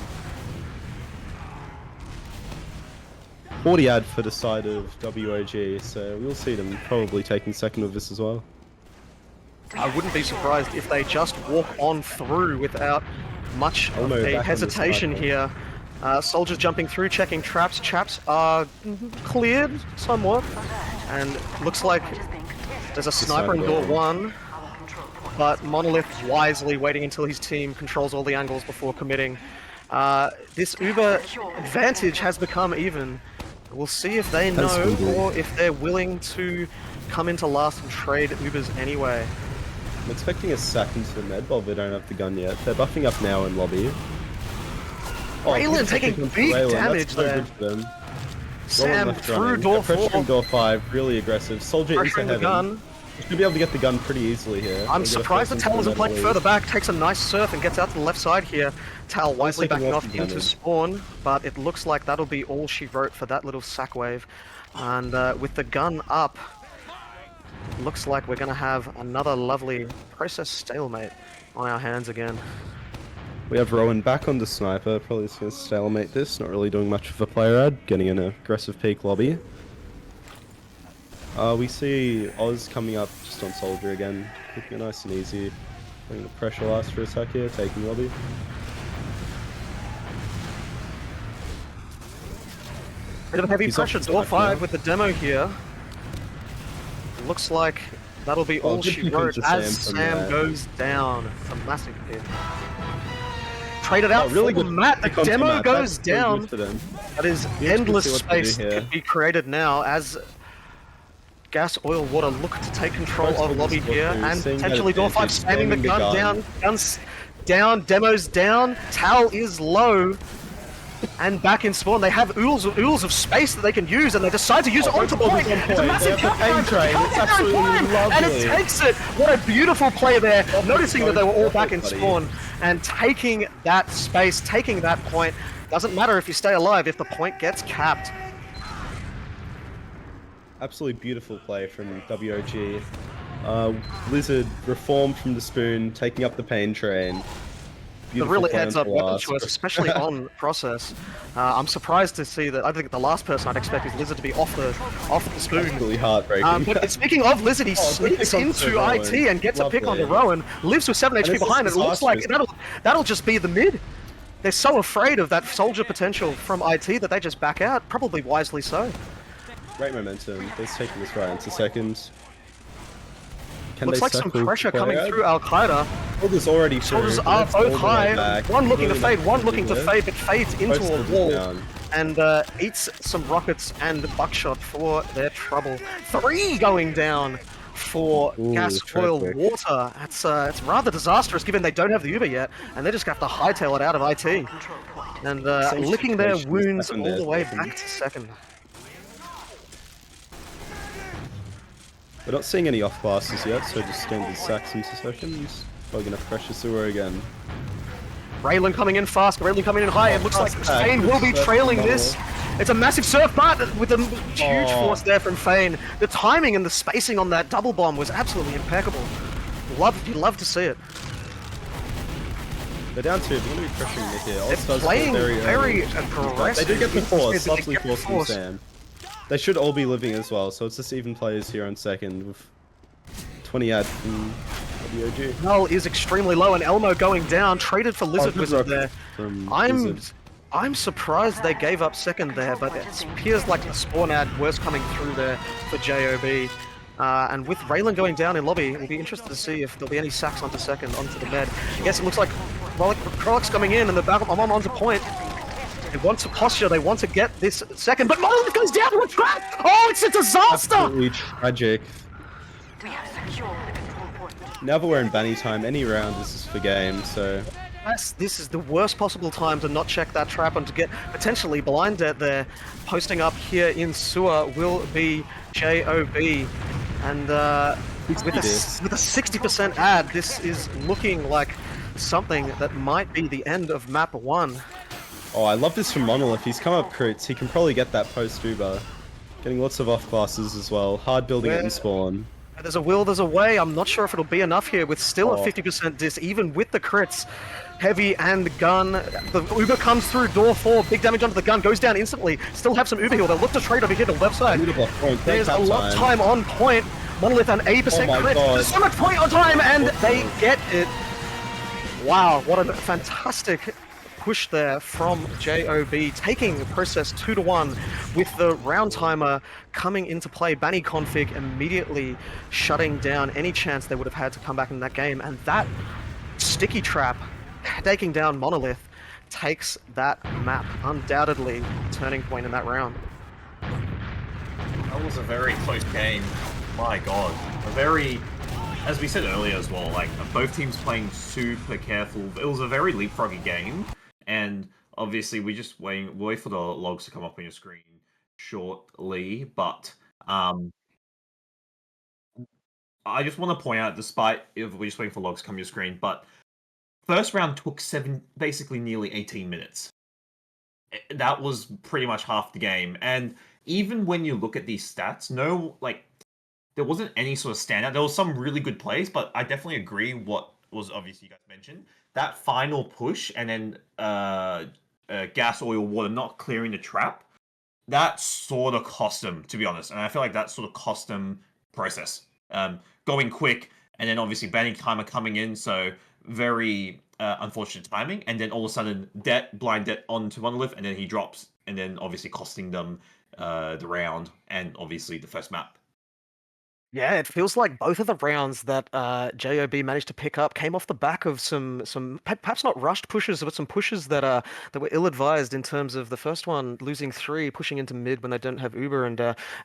40 ad for the side of WOG, so we'll see them probably taking second with this as well. I wouldn't be surprised if they just walk on through without much of a hesitation here. Soldiers jumping through, checking traps. Traps are cleared somewhat, and looks like there's a sniper in door 1, but Monolith wisely waiting until his team controls all the angles before committing. This Uber advantage has become even. We'll see if they know or if they're willing to come into last and trade Ubers anyway. I'm expecting a sack into the med, but they don't have the gun yet. They're buffing up now in lobby. Raylan taking big damage there. Sam through door 4. Pressuring door 5, really aggressive. Soldier into heaven. Gun. Should be able to get the gun pretty easily here. I'm surprised that Tal isn't playing further back, takes a nice surf and gets out to the left side here. Tal wisely backing off into spawn, but it looks like that'll be all she wrote for that little sack wave. And with the gun up, looks like we're going to have another lovely process stalemate on our hands again. We have Rowan back on the sniper, probably just going to stalemate this, not really doing much of a player ad, getting an aggressive peak lobby. We see Oz coming up just on Soldier again, keeping it nice and easy. Putting the pressure last for a sec here, taking lobby. Bit of heavy pressure, door 5 with the demo here. Looks like that'll be all she wrote as Sam goes down. It's a massive hit. Traded out really good. Matt, the demo goes down. That is endless space that could be created now as Gas, Oil, Water look to take control of lobby here, and potentially door 5 spamming the gun down. Guns down, demos down. Tal is low. And back in spawn, they have oodles of space that they can use, and they decide to use it onto point. It's a massive pain train. It's absolutely lovely. And it takes it. What a beautiful play there. Noticing that they were all back in spawn and taking that space, taking that point. Doesn't matter if you stay alive if the point gets capped. Absolutely beautiful play from WOG. Lizard reformed from the spoon, taking up the pain train. It really heads up weapon choice, especially on process. I'm surprised to see that. I think the last person I'd expect is Lizard to be off the spoon. Absolutely heartbreaking. But speaking of Lizard, he sneaks into IT and gets a pick on the Rowan. Lives with 7 HP behind, and it looks like that'll just be the mid. They're so afraid of that soldier potential from IT that they just back out, probably wisely so. Great momentum. They're taking this right into second. Looks like some pressure coming through Al-Qaeda. Soldiers already through. Soldiers are both high. One looking to fade, one looking to fade, but fades into a wall and eats some rockets and buckshot for their trouble. 3 going down for gas, oil, water. It's rather disastrous given they don't have the Uber yet, and they just have to hightail it out of IT. And licking their wounds all the way back to second. We're not seeing any off classes yet, so just standard sacks into second. Bugging up pressure sewer again. Raylan coming in fast, Raylan coming in high. It looks like Fane will be trailing this. It's a massive surf, but with a huge force there from Fane. The timing and the spacing on that double bomb was absolutely impeccable. You love to see it. They're down 2, they're going to be pressuring Nick here. They're playing very aggressive. They do get the force, lovely force from Sam. They should all be living as well, so it's just even players here on second with 20 ad from WOG. Null is extremely low, and Elmo going down, traded for Lizard Wizard there. I'm surprised they gave up second there, but it appears like the spawn ad was coming through there for JOB. And with Raylan going down in lobby, we'll be interested to see if there'll be any sacks onto second, onto the med. Yes, it looks like Krolix coming in, and the battle onto point. They want to posture, they want to get this second, but Monolith goes down to a trap! Oh, it's a disaster! Absolutely tragic. We have secured the control point. Now that we're in banny time, any round this is for game, so... Yes, this is the worst possible time to not check that trap and to get potentially blind dead there. Posting up here in sewer will be JOB. And with a 60% ad, this is looking like something that might be the end of map 1. Oh, I love this from Monolith. He's come up crits. He can probably get that post-Uber. Getting lots of off classes as well. Hard building it in spawn. There's a will, there's a way. I'm not sure if it'll be enough here with still a 50% dis, even with the crits. Heavy and gun. The Uber comes through door 4. Big damage onto the gun. Goes down instantly. Still have some Uber heal. They'll look to trade over here to the left side. There's a lot of time on point. Monolith an 80% crit. There's so much point on time, and they get it. Wow, what a fantastic push there from JOB, taking the process 2-1 with the round timer coming into play. Banny config immediately shutting down any chance they would have had to come back in that game, and that sticky trap taking down Monolith takes that map, undoubtedly turning point in that round. That was a very close game. My god. A very, as we said earlier as well, like both teams playing super careful. It was a very leapfroggy game. And obviously, we just wait for the logs to come up on your screen shortly. But I just want to point out, despite if we're just waiting for logs to come on your screen, but first round took basically nearly 18 minutes. That was pretty much half the game. And even when you look at these stats, there wasn't any sort of standout. There was some really good plays, but I definitely agree what was obviously you guys mentioned. That final push and then gas, oil, water not clearing the trap, that sort of cost them, to be honest. And I feel like that sort of cost them process. Going quick, and then obviously banning timer coming in, so very unfortunate timing. And then all of a sudden, blind debt onto Monolith, and then he drops, and then obviously costing them the round and obviously the first map. Yeah, it feels like both of the rounds that JOB managed to pick up came off the back of some perhaps not rushed pushes, but some pushes that were ill-advised in terms of the first one losing three, pushing into mid when they don't have Uber, and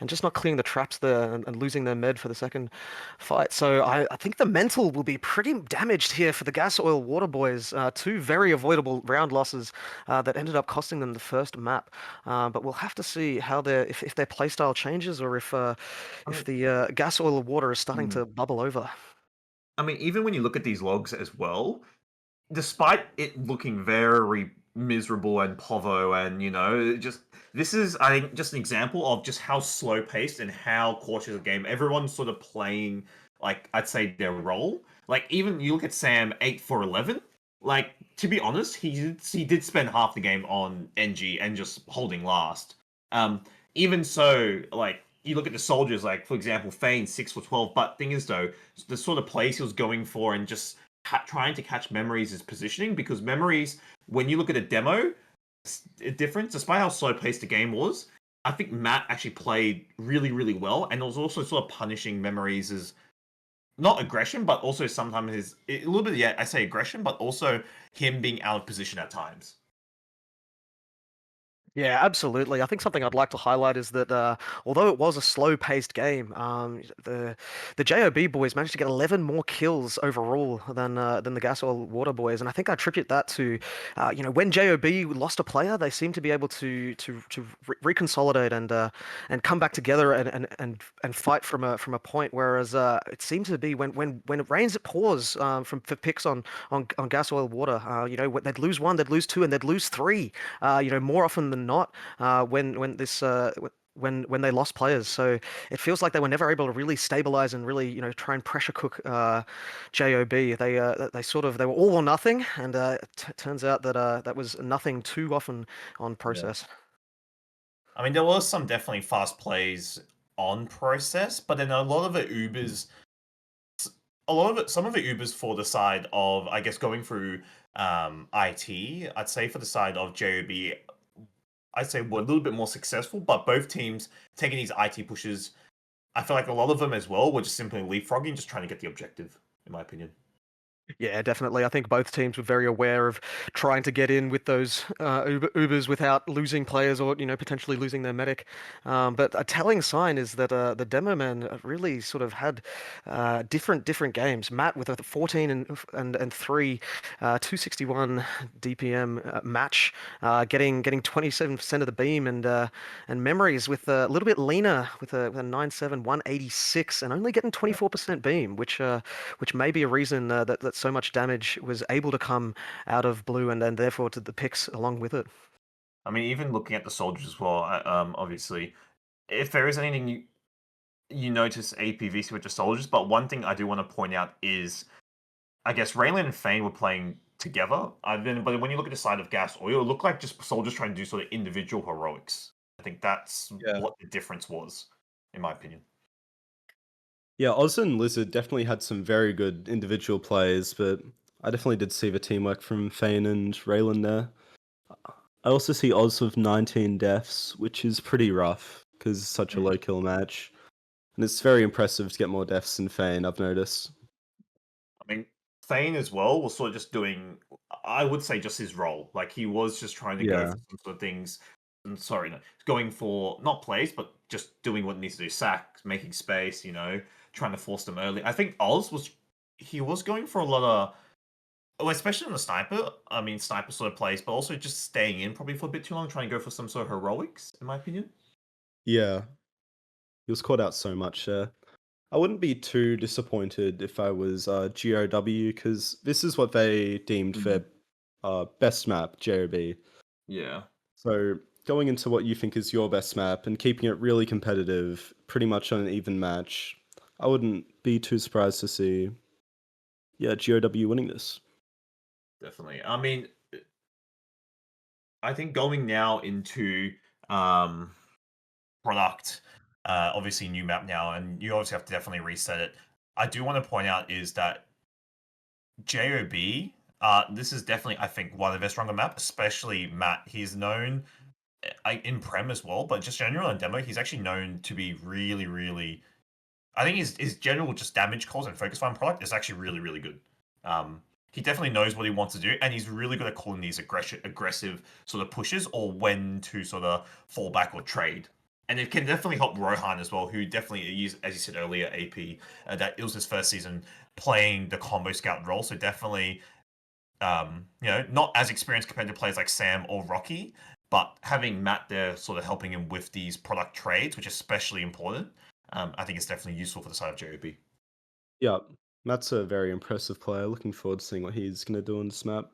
just not clearing the traps there and losing their med for the second fight. So I think the mental will be pretty damaged here for the Gas Oil Water Boys. Two very avoidable round losses that ended up costing them the first map. But we'll have to see how if their playstyle changes or I if mean, the gas, oil, or water is starting hmm. to bubble over. I mean, even when you look at these logs as well, despite it looking very miserable and povo, and just this is, I think, just an example of just how slow paced and how cautious a game everyone's sort of playing. Like, I'd say their role. Like, even you look at Sam 8 for 11. Like, to be honest, he did spend half the game on NG and just holding last. Um, Even so, like, you look at the soldiers, like, for example, Fane 6 for 12. But thing is, though, the sort of plays he was going for and just trying to catch Memories' is positioning, because Memories, when you look at a demo, difference, despite how slow paced the game was, I think Matt actually played really, really well, and it was also sort of punishing Memories' not aggression, but also sometimes a little bit, yeah, I say aggression, but also him being out of position at times. Yeah, absolutely. I think something I'd like to highlight is that although it was a slow-paced game, the JOB boys managed to get 11 more kills overall than the Gas Oil Water boys, and I think I attribute that to, when JOB lost a player, they seemed to be able to reconsolidate and come back together and fight from a point, whereas it seems to be when it rains, it pours for picks on Gas Oil Water. They'd lose one, they'd lose two, and they'd lose three. More often than not, when they lost players. So it feels like they were never able to really stabilize and really, try and pressure cook JOB. They were all or nothing, and it turns out that that was nothing too often on Yeah. process. I mean, there was some definitely fast plays on process, but then a lot of it Ubers, some of it Ubers for the side of, I guess, going through IT. I'd say for the side of JOB, I'd say were a little bit more successful, but both teams taking these IT pushes, I feel like a lot of them as well were just simply leapfrogging, just trying to get the objective, in my opinion. Yeah, definitely. I think both teams were very aware of trying to get in with those Ubers without losing players or potentially losing their medic. But a telling sign is that the demo man really sort of had different games. Matt with a 14 and 3, 261 DPM match, getting 27% of the beam, and Memories with a little bit leaner with a 9.7 186 and only getting 24% beam, which may be a reason that so much damage was able to come out of blue and then therefore to the picks along with it. I mean, even looking at the soldiers as well, obviously, if there is anything you notice APVC with the soldiers, but one thing I do want to point out is, I guess Raylan and Fane were playing together. But when you look at the side of Gas Oil, it looked like just soldiers trying to do sort of individual heroics. I think that's Yeah. what the difference was, in my opinion. Yeah, Oz and Lizard definitely had some very good individual plays, but I definitely did see the teamwork from Fane and Raylan there. I also see Oz with 19 deaths, which is pretty rough because it's such a low kill match. And it's very impressive to get more deaths than Fane, I've noticed. I mean, Thane as well was sort of just doing, I would say, just his role. Like, he was just trying to go Yeah. for some sort of things. Sorry, no, going for not plays, but just doing what needs to do. Sacks, making space, trying to force them early. I think Oz he was going for a lot of, well, especially on the sniper. I mean, sniper sort of plays, but also just staying in probably for a bit too long, trying to go for some sort of heroics, in my opinion. Yeah. He was caught out so much there. I wouldn't be too disappointed if I was GOW, because this is what they deemed their best map, JOB. Yeah. So going into what you think is your best map and keeping it really competitive, pretty much on an even match, I wouldn't be too surprised to see, GOW winning this. Definitely. I mean, I think going now into um product, obviously new map now, and you obviously have to definitely reset it. I do want to point out is that JOB, this is definitely, I think, one of their stronger maps, especially Matt. He's known in Prem as well, but just general in demo, he's actually known to be really, really I think his general just damage calls and focus farm product is actually really, really good. He definitely knows what he wants to do, and he's really good at calling these aggressive sort of pushes or when to sort of fall back or trade. And it can definitely help Rohan as well, who definitely used, as you said earlier, AP, that it was his first season playing the combo scout role. So definitely, not as experienced compared to players like Sam or Rocky, but having Matt there sort of helping him with these product trades, which is especially important, I think it's definitely useful for the side of JOB. Yeah, Matt's a very impressive player. Looking forward to seeing what he's going to do on this map.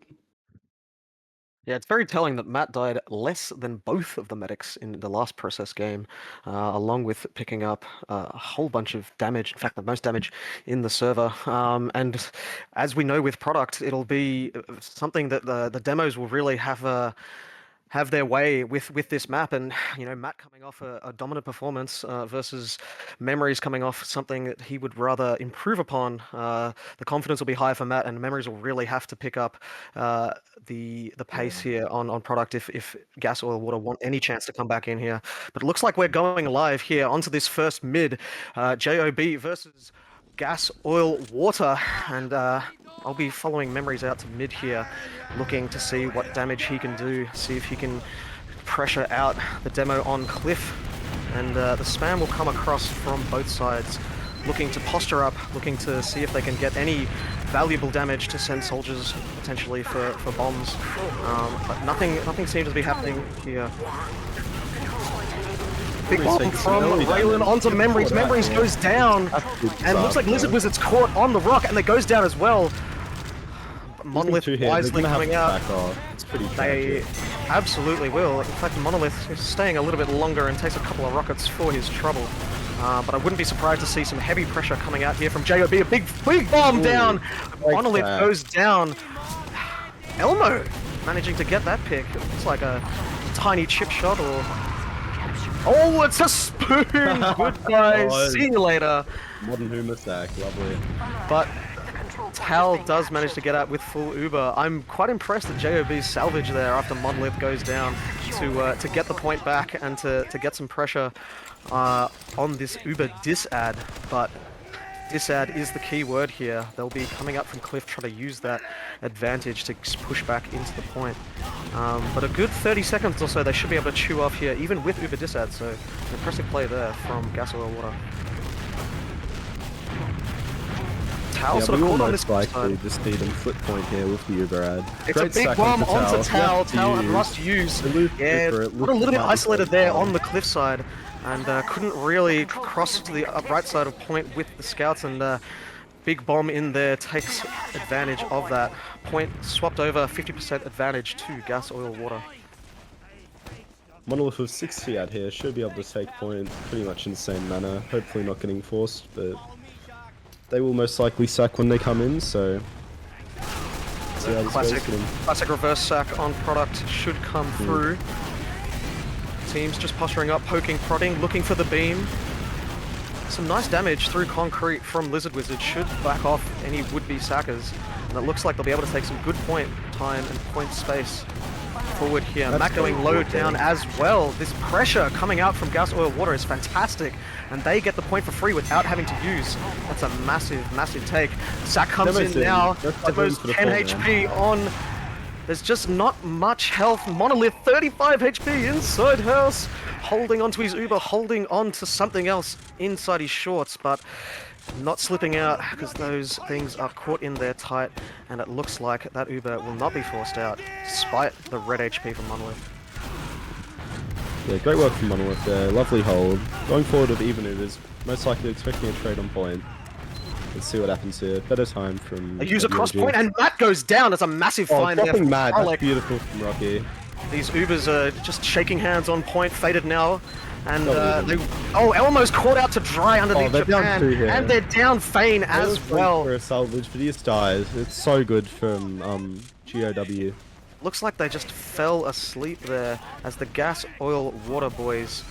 Yeah, it's very telling that Matt died less than both of the medics in the last process game, along with picking up a whole bunch of damage. In fact, the most damage in the server. And as we know with product, it'll be something that the demos will really have their way with this map. And Matt coming off a dominant performance versus Memories coming off something that he would rather improve upon. The confidence will be high for Matt, and Memories will really have to pick up the pace here on product if Gas Oil Water want any chance to come back in here. But it looks like we're going live here onto this first mid, JOB versus Gas Oil Water, and I'll be following Memories out to mid here, looking to see what damage he can do, see if he can pressure out the demo on Cliff, and the spam will come across from both sides, looking to posture up, looking to see if they can get any valuable damage to send soldiers potentially for bombs, but nothing seems to be happening here. Big bomb from Raylan onto Memories. Memories goes down, and looks like Lizard Wizard's caught on the rock, and it goes down as well. Monolith wisely coming out. It's pretty They tragic. absolutely will. In fact, Monolith is staying a little bit longer and takes a couple of rockets for his trouble. But I wouldn't be surprised to see some heavy pressure coming out here from JOB. A big bomb down. Monolith goes down. Elmo managing to get that pick. It looks like a tiny chip shot or... Oh, it's a spoon! Goodbye, see you later. Modern Huma stack, lovely. But Tal does manage to get out with full Uber. I'm quite impressed at JOB's salvage there after Monolith goes down to get the point back and to get some pressure on this Uber disad. But disad is the key word here. They'll be coming up from Cliff trying to use that advantage to push back into the point. But a good 30 seconds or so they should be able to chew off here, even with Uber disad. So an impressive play there from Gas Oil Water. Tal sort of caught on this likely just need him flip point here with the Uber ad. It's a big bomb onto Tal. Tal must use. Yeah, got a little bit isolated there on the cliff side, and couldn't really cross to the right side of point with the scouts, and big bomb in there takes advantage of that. Point swapped over, 50% advantage to Gas Oil Water. Monolith with 60 out here should be able to take point pretty much in the same manner. Hopefully not getting forced, but they will most likely sack when they come in, so... See how this Classic reverse sack on product should come through. Teams just posturing up, poking, prodding, looking for the beam. Some nice damage through concrete from Lizard Wizard should back off any would-be sackers. And it looks like they'll be able to take some good point time and point space forward here. Matt going low down as well. This pressure coming out from Gas Oil Water is fantastic, and they get the point for free without having to use. That's a massive, massive take. Sack comes in now. Demo's 10 HP on. There's just not much health. Monolith 35 HP inside house, holding onto his Uber, holding on to something else inside his shorts, but not slipping out because those things are caught in there tight, and it looks like that Uber will not be forced out despite the red HP from Monolith. Yeah, great work from Monolith there. Lovely hold. Going forward with even Ubers, most likely expecting a trade on point. Let's see what happens here. Better time from... A user cross point, and Matt goes down. It's a massive find there from Matt. That's beautiful from Rocky. These Ubers are just shaking hands on point, faded now. And Elmo's caught out to dry underneath Japan, and they're down Fane as well. For a salvage, but he just dies. It's so good from GOW. Looks like they just fell asleep there as the Gas Oil Water boys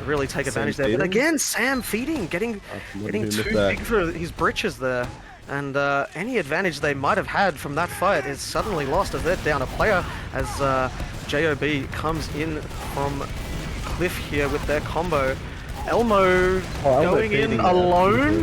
really take advantage there. But again, Sam feeding, getting too big for his britches there. And any advantage they might have had from that fight is suddenly lost as they're down a player as JOB comes in from Cliff here with their combo. Elmo Elmo going in feeding there. alone.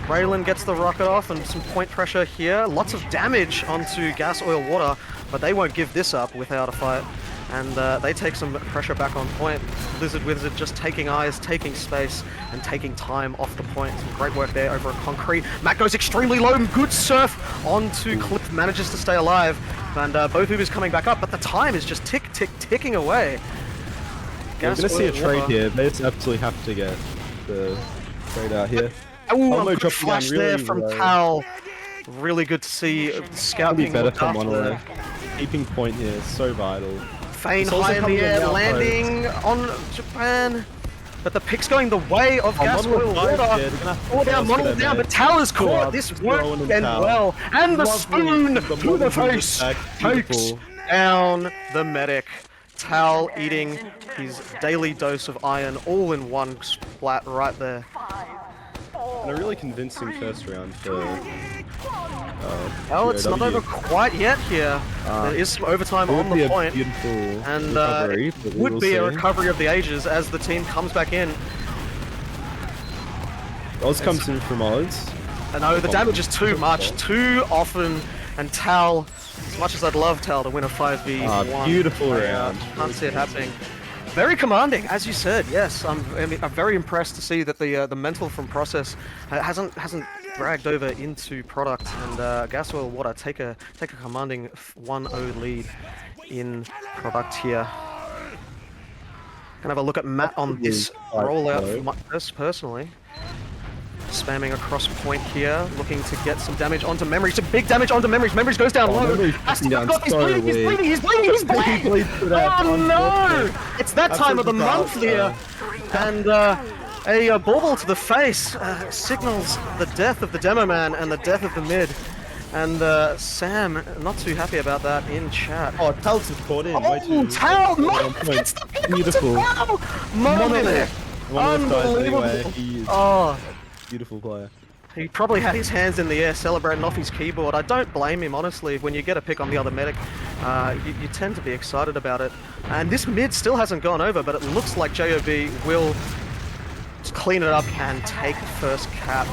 Raylan gets the rocket off and some point pressure here. Lots of damage onto gas, oil, water, but they won't give this up without a fight. And they take some pressure back on point. Lizard Wizard just taking eyes, taking space, and taking time off the point. Some great work there over at Concrete. Matt goes extremely low, good surf onto Cliff, manages to stay alive. And both Ubers coming back up, but the time is just ticking away. We're going to see a trade here. They just absolutely have to get the trade out here. Oh, Elmo a good dropping flash down there really from low. Tal. Really good to see the scout Be being better looked for after Monolith. there. Keeping point here is so vital. Fane It's also high in coming the in air, now, landing on Japan. But the pick's going the way of gas, oil, Monolith water. dies, they're gonna have to All down, force Monolith them down, there. but Tal is Cool, caught. This throwing won't him end Tal. well. And the Lovely. spoon The to the Monolith face attack, takes beautiful. down the medic. Tal eating his daily dose of iron all in one splat right there. And a really convincing first round for. Well, it's not GOW. over quite yet here. There is some overtime It on would be the a point. beautiful And recovery, it but we would will be a see. recovery of the ages as the team comes back in. Oz comes in from Oz. I know the damage is too much, too often, and Tal, as much as I'd love Tal to win a 5v1, Beautiful I, round. can't see it happening. Very commanding, as you said. Yes, I'm very impressed to see that the mental from process hasn't dragged over into product, and gas, oil, water take a commanding 1-0 lead in product here. Gonna have a look at Matt on this rollout personally. Spamming across point here, looking to get some damage onto Memories. Some big damage onto Memories. Memories goes down low. Memories Has to down go. He's so bleeding, he's weak. bleeding, he's bleeding, he's bleeding! He bleeds to death, Oh no! unfortunately. It's that time of the month here. And a bauble to the face signals the death of the demo man and the death of the mid. And Sam, not too happy about that in chat. Oh, Tal's just caught in. way Oh, too- Tal! way Monolith too- gets the pick Beautiful. onto Tal! Monolith! Monolith dies Unbelievable! anyway. He is Oh. a beautiful player. He probably had his hands in the air celebrating off his keyboard. I don't blame him, honestly. When you get a pick on the other medic, you tend to be excited about it. And this mid still hasn't gone over, but it looks like JOB will clean it up and take first cap.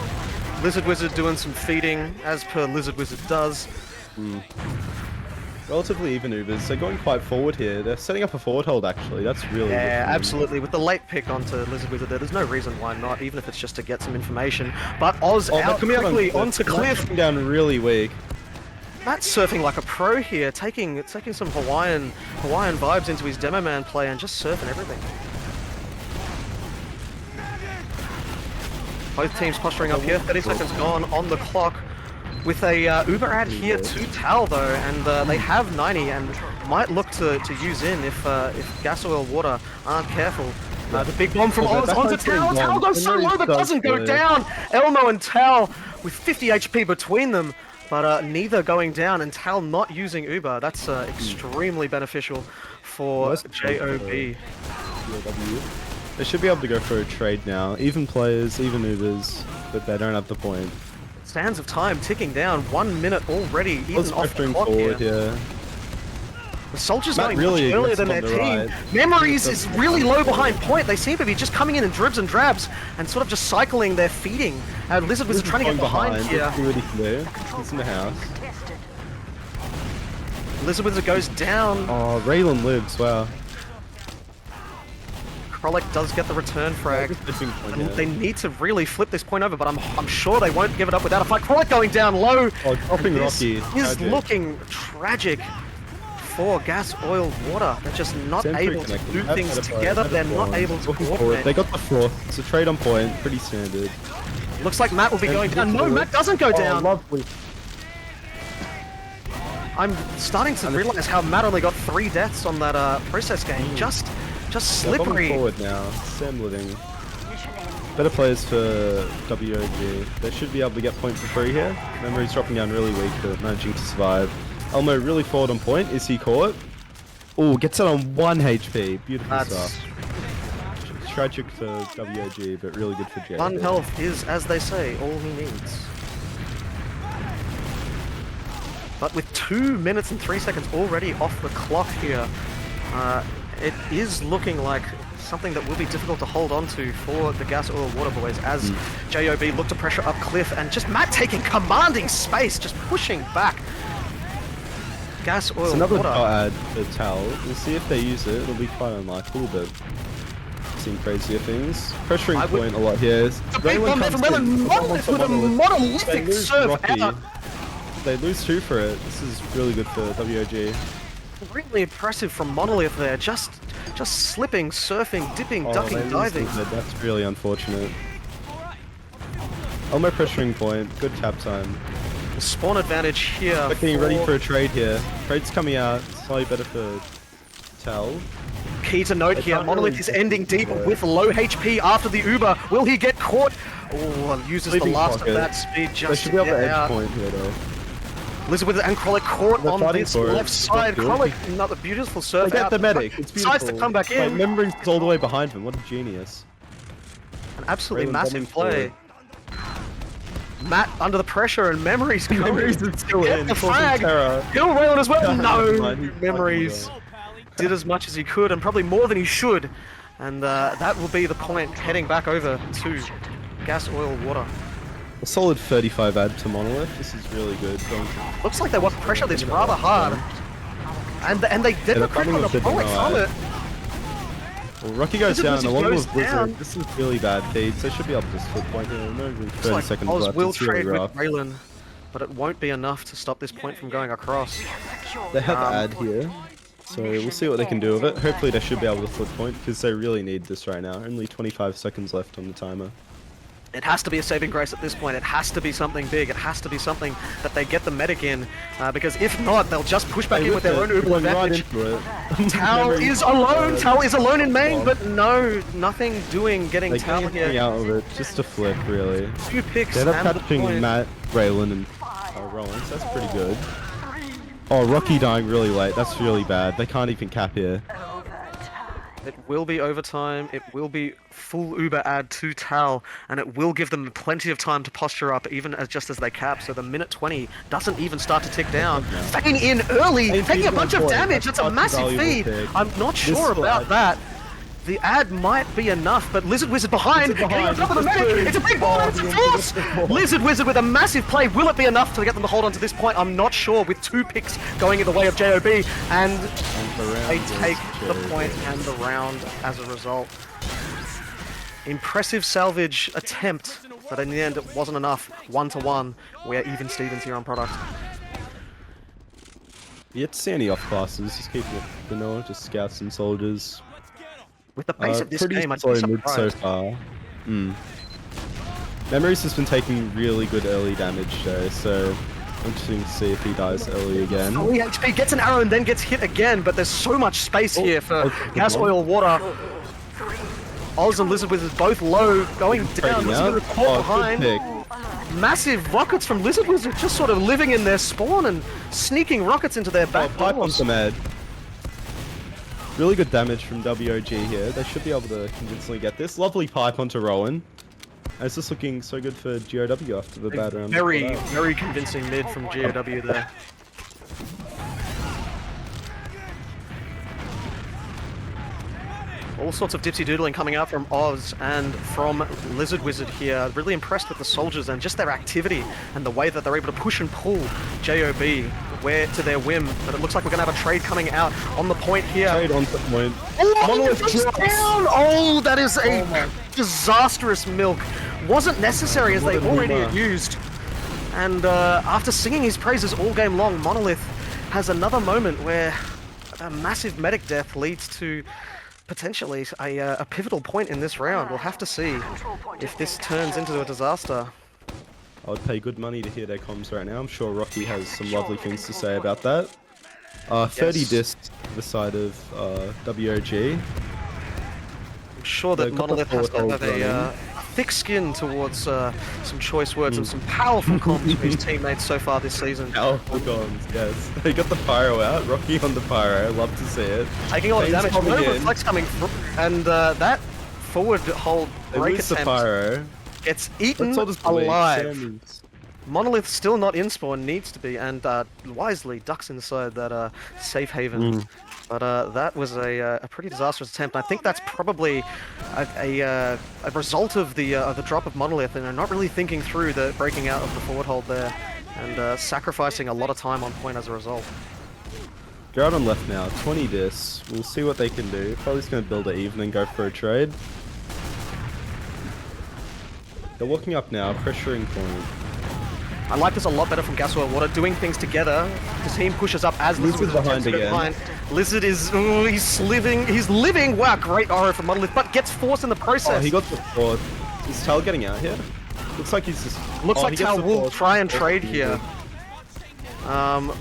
Lizard Wizard doing some feeding, as per Lizard Wizard does. Relatively even Ubers. They're going quite forward here. They're setting up a forward hold, actually. That's really good Yeah, for them. absolutely. With the late pick onto Lizard Wizard there, there's no reason why not, even if it's just to get some information. But Oz Oh, out coming out quickly on onto Matt's Cliff. dropping down really weak. Matt's surfing like a pro here, taking some Hawaiian vibes into his demo man play and just surfing everything. Both teams posturing up here. 30 seconds gone on the clock. With a Uber ad here to Tal though, and they have 90 and might look to use in if gas, oil, water aren't careful. The big bomb from Oz onto Tal. Tal goes so low but doesn't go down. Elmo and Tal with 50 HP between them. But neither going down, and Tal not using Uber. That's extremely beneficial for JOB. They should be able to go for a trade now. Even players, even Ubers, but they don't have the point. Sands of time ticking down. 1 minute already, even What's off the drifting clock forward here. here? The Soldiers Matt going really much earlier than their aggressive on the team. right. Memories is really low behind point. They seem to be just coming in dribs and drabs and sort of just cycling their feeding. Lizard was trying to get behind here. Let's see what he can do. He's in the house. Lizard Wizard goes down. Oh, Raylan lives. Wow. Krolek does get the return frag. Flipping point, And yeah. they need to really flip this point over, but I'm sure they won't give it up without a fight. Krolek going down low. Oh, dropping And this Rocky. is Tragic. looking tragic for gas, oil, water. They're just not Sentry able to connected. do Have things had a play, together. had a They're not forward. able to Looking forward. coordinate. They got the fourth. It's a trade on point. Pretty standard. Looks like Matt will be going down. No, forward. Matt doesn't go down. lovely. I'm starting to realize how Matt only got 3 deaths on that process game. Just They're bombing slippery. forward now. Sam living. Better players for WOG. They should be able to get point for free here. Memory's dropping down really weak, but managing to survive. Elmo really forward on point. Is he caught? Oh, gets it on 1 HP. Beautiful That's stuff. Tragic for WOG, but really good for J. 1 health is, as they say, all he needs. But with 2 minutes and 3 seconds already off the clock here, it is looking like something that will be difficult to hold on to for the Gas Oil Water Boys as JOB look to pressure up Cliff, and just Matt taking commanding space, just pushing back. Gas Oil It's another Water. add for Tal. We'll see if they use it. It'll be quite unlikely, but seen crazier things. Pressuring point a lot here. The big bomb there from Raylan. Monolith with a monolithic serve out. They lose 2 for it. This is really good for WOG. Really impressive from Monolith there. Just slipping, surfing, dipping, ducking, they lose diving. the mid. That's really unfortunate. Elmo pressuring point. Good tap time. The spawn advantage here. They're getting ready for a trade here. Trade's coming out. Slightly better for Tal. Key to note here, can't Monolith really is ending deep yeah. with low HP after the Uber. Will he get caught? Oh, uses the Sleeping last pocket. of that speed They just should to be able get to edge out. point here though. Lizard and Krolic caught They're on fighting this for it. left side. Good. Krolic, another beautiful serve They get out. the medic. It's beautiful. Decides to come back Like, in. Memory's all the way behind him. What a genius. An absolutely Raylan massive bombing play. Matt under the pressure and Memories coming. Memories is still Get in. the Causing frag. terror. Kill Raylan as well. Never mind, he's No. Memories fucking did as much as he could and probably more than he should. And that will be the point heading back over to Gas Oil Water. A solid 35 add to Monolith. This is really good. Looks like they want to pressure this rather hard. And they did they're the pressure coming on the with the bullets deny. on it. Well, Rocky goes Lizard down Wizard along goes with Blizzard. down. This is really bad feeds. They should be able to split point here. No, even 30 Looks like seconds Oz left. will It's really trade with rough. Raylan, but it won't be enough to stop this point from going across. They have add here, so we'll see what they can do with it. Hopefully they should be able to flip point because they really need this right now. Only 25 seconds left on the timer. It has to be a saving grace at this point. It has to be something big. It has to be something that they get the medic in, because if not, they'll just push back in with their own Uber advantage. Tao is alone. Tao is alone in main, but no, nothing doing getting They Tao can't here. get out of it. Just a flip, really. 2 picks They're and the catching point. Matt, Raylan, and Rollins. That's pretty good. Oh, Rocky dying really late. That's really bad. They can't even cap here. It will be overtime. It will be full Uber add to Tal, and it will give them plenty of time to posture up, even just as they cap. So the minute 20 doesn't even start to tick down. Fane in early, Fane taking a feeds bunch on of point. damage. That's That's a such a massive valuable feed. pick. I'm not sure about that. The ad might be enough, but Lizard Wizard behind, Lizard getting on behind, top of the it's a medic. two. It's a big ball, and it's a force. Lizard Wizard with a massive play. Will it be enough to get them to hold on to this point? I'm not sure. With 2 picks going in the way of JOB, and they take the point and the round as a result. Impressive salvage attempt, but in the end it wasn't enough. 1-1. We're even Stevens here on product. Yet to see any off classes. Just keeping it vanilla, just scouts and soldiers. With the pace of this Pretty game, I'd slow be mid so surprised. far. Memories has been taking really good early damage though, so interesting to see if he dies early again. 3 HP, gets an arrow and then gets hit again, but there's so much space here for okay, Gas good one. Oil Water. Oz and Lizard Wizard both low, going down. Trading Lizard out. Wizard caught Oh, behind. good pick. Massive rockets from Lizard Wizard, just sort of living in their spawn and sneaking rockets into their back Pipe on doors. some ed. Really good damage from WOG here. They should be able to convincingly get this. Lovely pipe onto Rowan. And it's just looking so good for GOW after the bad round. Very, very convincing mid from GOW there. All sorts of dipsy doodling coming out from Oz and from Lizard Wizard here. Really impressed with the soldiers and just their activity and the way that they're able to push and pull JOB where to their whim. But it looks like we're going to have a trade coming out on the point here. Trade on the point. Oh, Monolith it's drops. down! Oh, that is a disastrous milk. Wasn't necessary as they What a already boomer. had used. And after singing his praises all game long, Monolith has another moment where a massive medic death leads to potentially a pivotal point in this round. We'll have to see if this turns into a disaster. I would pay good money to hear their comms right now. I'm sure Rocky has some lovely things to say about that. 30 Yes. discs to the side of WOG. I'm sure that A couple Monolith has to forward have holds a thick skin towards some choice words and some powerful comms from his teammates so far this season. Powerful comms, yes. They got the pyro out. Rocky on the pyro. Love to see it. Taking a lot of Fane's damage, coming no in. reflex coming through, and that forward hold They break lose the attempt pyro. gets eaten Let's all just believe alive. Sammy's- Monolith still not in spawn, needs to be, and wisely ducks inside that safe haven. But that was a pretty disastrous attempt. I think that's probably a result of the drop of Monolith, and not really thinking through the breaking out of the forward hold there, and sacrificing a lot of time on point as a result. They're out on left now, 20 dis. We'll see what they can do. Probably just going to build it even and go for a trade. They're walking up now, pressuring point. I like this a lot better from Gas Oil Water, doing things together. The team pushes up as Lizard's behind again. Lizard is, ooh, he's living. Wow, great aura from Monolith, but gets forced in the process. Oh, he got the fourth. Is Tal getting out here? Looks like he's just... Looks like Tal will try and trade here.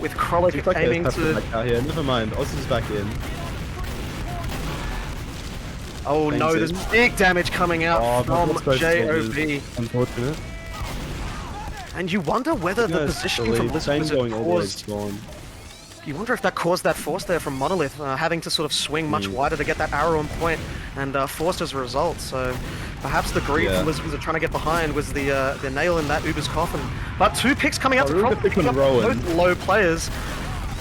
With Krolik like aiming to... Out here. Never mind, Oz is back in. Oh no, there's big damage coming out from JOB. Unfortunate. And you wonder whether the positioning from Lizard caused... You wonder if that caused that force there from Monolith, having to sort of swing much wider to get that arrow on point, and forced as a result. So perhaps the greed from Lizard trying to get behind was the nail in that Uber's coffin. But 2 picks coming out to picking up both low players,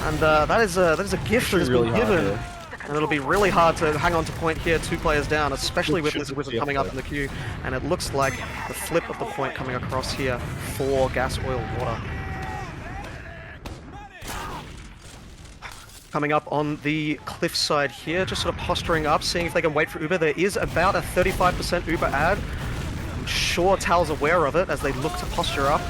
and that is a gift that has been given. And it'll be really hard to hang on to point here, 2 players down, especially with Lizard Wizard coming up in the queue. And it looks like the flip of the point coming across here for Gas Oil Water. Coming up on the cliff side here, just sort of posturing up, seeing if they can wait for Uber. There is about a 35% Uber ad. I'm sure Tal's aware of it as they look to posture up.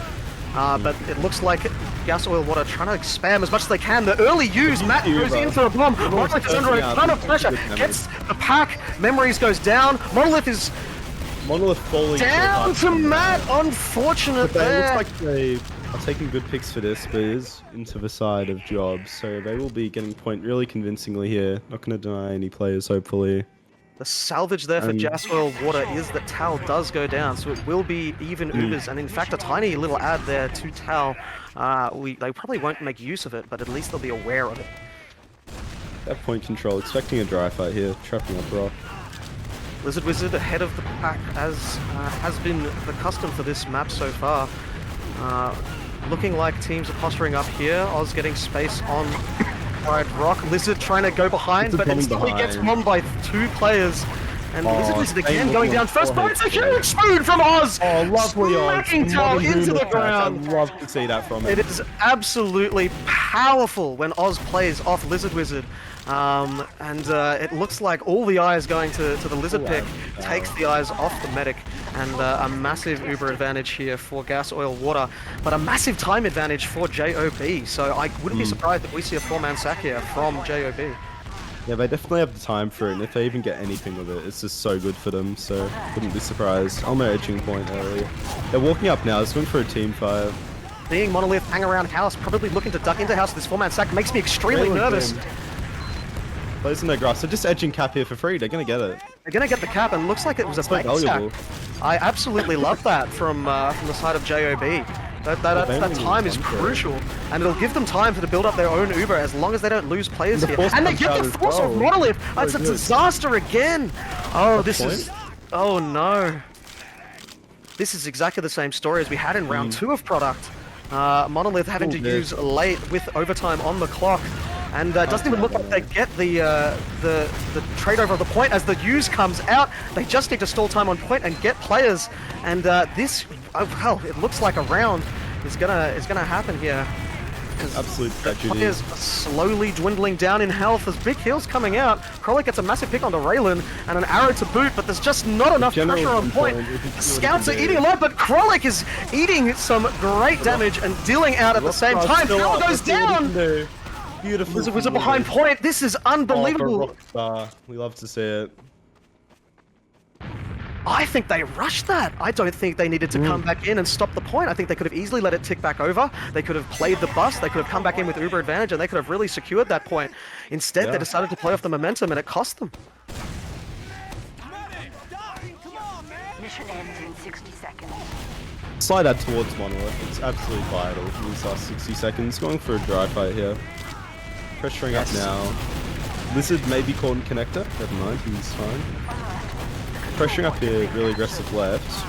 But it looks like Gas Oil Water trying to spam as much as they can. The early use, Matt goes in for a bomb. Monolith is under a ton of pressure. Gets the pack. Memories goes down. Monolith falling down to Matt. Unfortunate there. It looks like they are taking good picks for this, but it is into the side of jobs. So they will be getting point really convincingly here. Not going to deny any players, hopefully. The salvage there for Gas Oil Water is that Tal does go down, so it will be even Ubers, and in fact a tiny little ad there to Tal. They probably won't make use of it, but at least they'll be aware of it. That point control, expecting a dry fight here, trapping up Rock. Lizard Wizard ahead of the pack, as has been the custom for this map so far. Looking like teams are posturing up here. Oz getting space on Rock. Lizard trying to go behind, but instantly gets bombed by 2 players. And Lizard Wizard again going down first, but it's a huge spoon from Oz! Oh, lovely Oz! Smacking Tal into the ground! I love to see that from him. It is absolutely powerful when Oz plays off Lizard Wizard. It looks like all the eyes going to the Lizard pick takes the eyes off the medic, and a massive Uber advantage here for Gas Oil Water, but a massive time advantage for JOB, so I wouldn't be surprised if we see a 4-man sack here from JOB. Yeah, they definitely have the time for it, and if they even get anything with it, it's just so good for them, so wouldn't be surprised. Elmo edging point early. They're walking up now, it's going for a team fire. Seeing Monolith hang around house, probably looking to duck into house with this 4-man sack, makes me extremely nervous. Plays in their grass. They're just edging cap here for free. They're going to get it. They're going to get the cap, and looks like it was a fake sack. I absolutely love that from the side of JOB. That time is crucial, and it'll give them time to build up their own Uber as long as they don't lose players here. And they get the force of Monolith! That's a disaster again! Oh, this is... Oh no. This is exactly the same story as we had in round 2 of Product. Monolith having to use late with overtime on the clock. And it doesn't even look like they get the trade over the point as the use comes out. They just need to stall time on point and get players. And this, well, it looks like a round is gonna happen here. Absolute tragedy. Players are slowly dwindling down in health as big heals coming out. Krolik gets a massive pick onto Raylan and an arrow to boot, but there's just not enough pressure on point. The scouts are eating a lot, but Krolik is eating some great damage and dealing out at the same time. Power goes down! Beautiful. Wizard behind point. This is unbelievable. We love to see it. I think they rushed that. I don't think they needed to come back in and stop the point. I think they could have easily let it tick back over. They could have played the bust. They could have come back in with Uber advantage, and they could have really secured that point. Instead, they decided to play off the momentum, and it cost them. Mission ends in 60 seconds. Slide that towards Monolith. It's absolutely vital in these last 60 seconds. Going for a dry fight here. Pressuring up now. Lizard may be caught in connector. Never mind, he's fine. Pressuring up here, really aggressive left.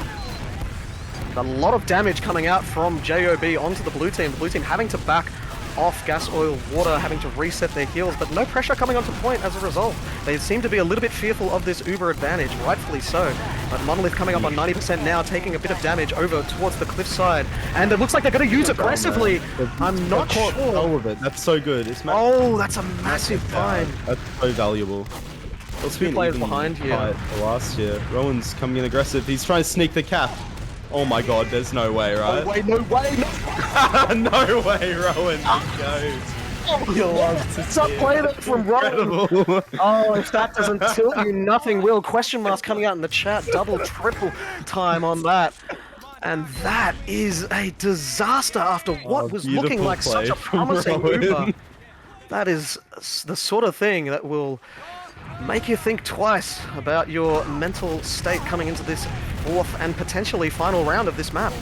A lot of damage coming out from JOB onto the blue team. The blue team having to back off gas, oil, water, having to reset their heals, but no pressure coming onto point as a result. They seem to be a little bit fearful of this Uber advantage, rightfully so. But Monolith coming up on 90% now, taking a bit of damage over towards the cliff side, and it looks like they're going to use it aggressively. I'm not sure. All of it. That's so good. It's Oh, that's a massive find. That's so valuable. There's 2 players behind here. The last year, Rowan's coming in aggressive. He's trying to sneak the cap. Oh my god, there's no way, right? No way, no way, no! No way, Rowan. He goes. You love to Stop playing it from Rowan. Oh, if that doesn't tilt you, nothing will. Question marks coming out in the chat. Double, triple time on that. And that is a disaster after what was looking like such a promising Uber. That is the sort of thing that will make you think twice about your mental state coming into this 4th and potentially final round of this map.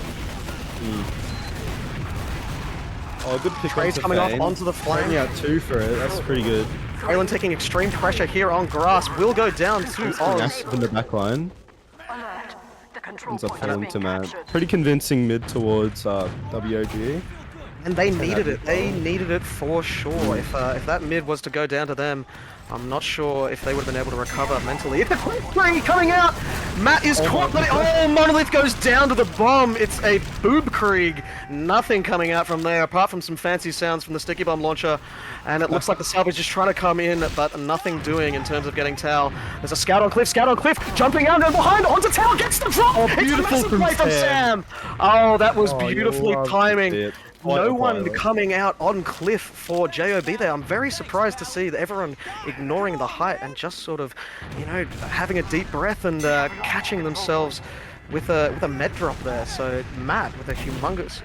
Oh, good pick Trade's coming off onto the flank. Yeah, 2 for it. That's pretty good. Raylan taking extreme pressure here on grass. Will go down to Oz. In the back line. Alert. The control Ends up point is falling being to Matt. captured. Pretty convincing mid towards WOG. And they needed it. They needed it for sure. If that mid was to go down to them, I'm not sure if they would have been able to recover mentally. It's a quick three coming out! Matt is caught, but Monolith goes down to the bomb. It's a boob Krieg. Nothing coming out from there, apart from some fancy sounds from the sticky bomb launcher. And it looks like the salvage is trying to come in, but nothing doing in terms of getting Tal. There's a scout on Cliff, jumping out and behind, onto Tal, gets the drop! It's a massive play from Sam! Oh, that was beautifully timing. No one coming out on Cliff for JOB there. I'm very surprised to see that everyone ignoring the height and just sort of, you know, having a deep breath and catching themselves with a med drop there. So Matt with a humongous,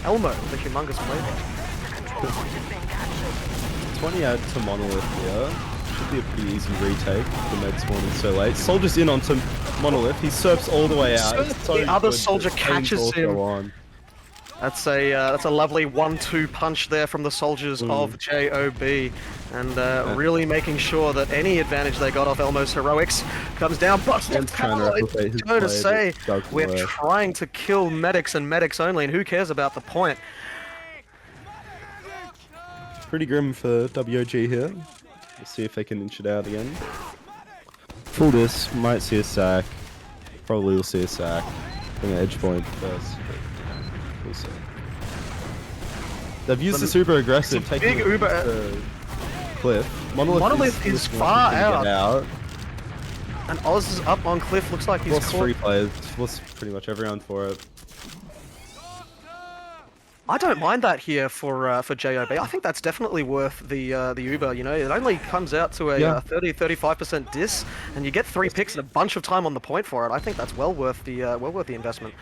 Elmo with a humongous play there. 20 out to Monolith here. Should be a pretty easy retake. The med spawning so late. Soldier's in onto Monolith. He surfs all the way out. The other soldier catches him. That's a lovely 1-2 punch there from the soldiers of JOB, and really making sure that any advantage they got off Elmo's heroics comes down. But to say, we're trying to kill medics and medics only, and who cares about the point? Pretty grim for WOG here. Let's see if they can inch it out again. Full this, might see a sack. Probably will see a sack. Bring an edge point first. We'll see. They've used the super aggressive, taking big Uber the Cliff. Monolith is far out. And Oz is up on Cliff. Looks like he's lost caught. 3 players. Lost pretty much everyone for it. I don't mind that here for JOB. I think that's definitely worth the Uber. You know, it only comes out to a 30-35% dis, and you get 3 picks and a bunch of time on the point for it. I think that's well worth the investment.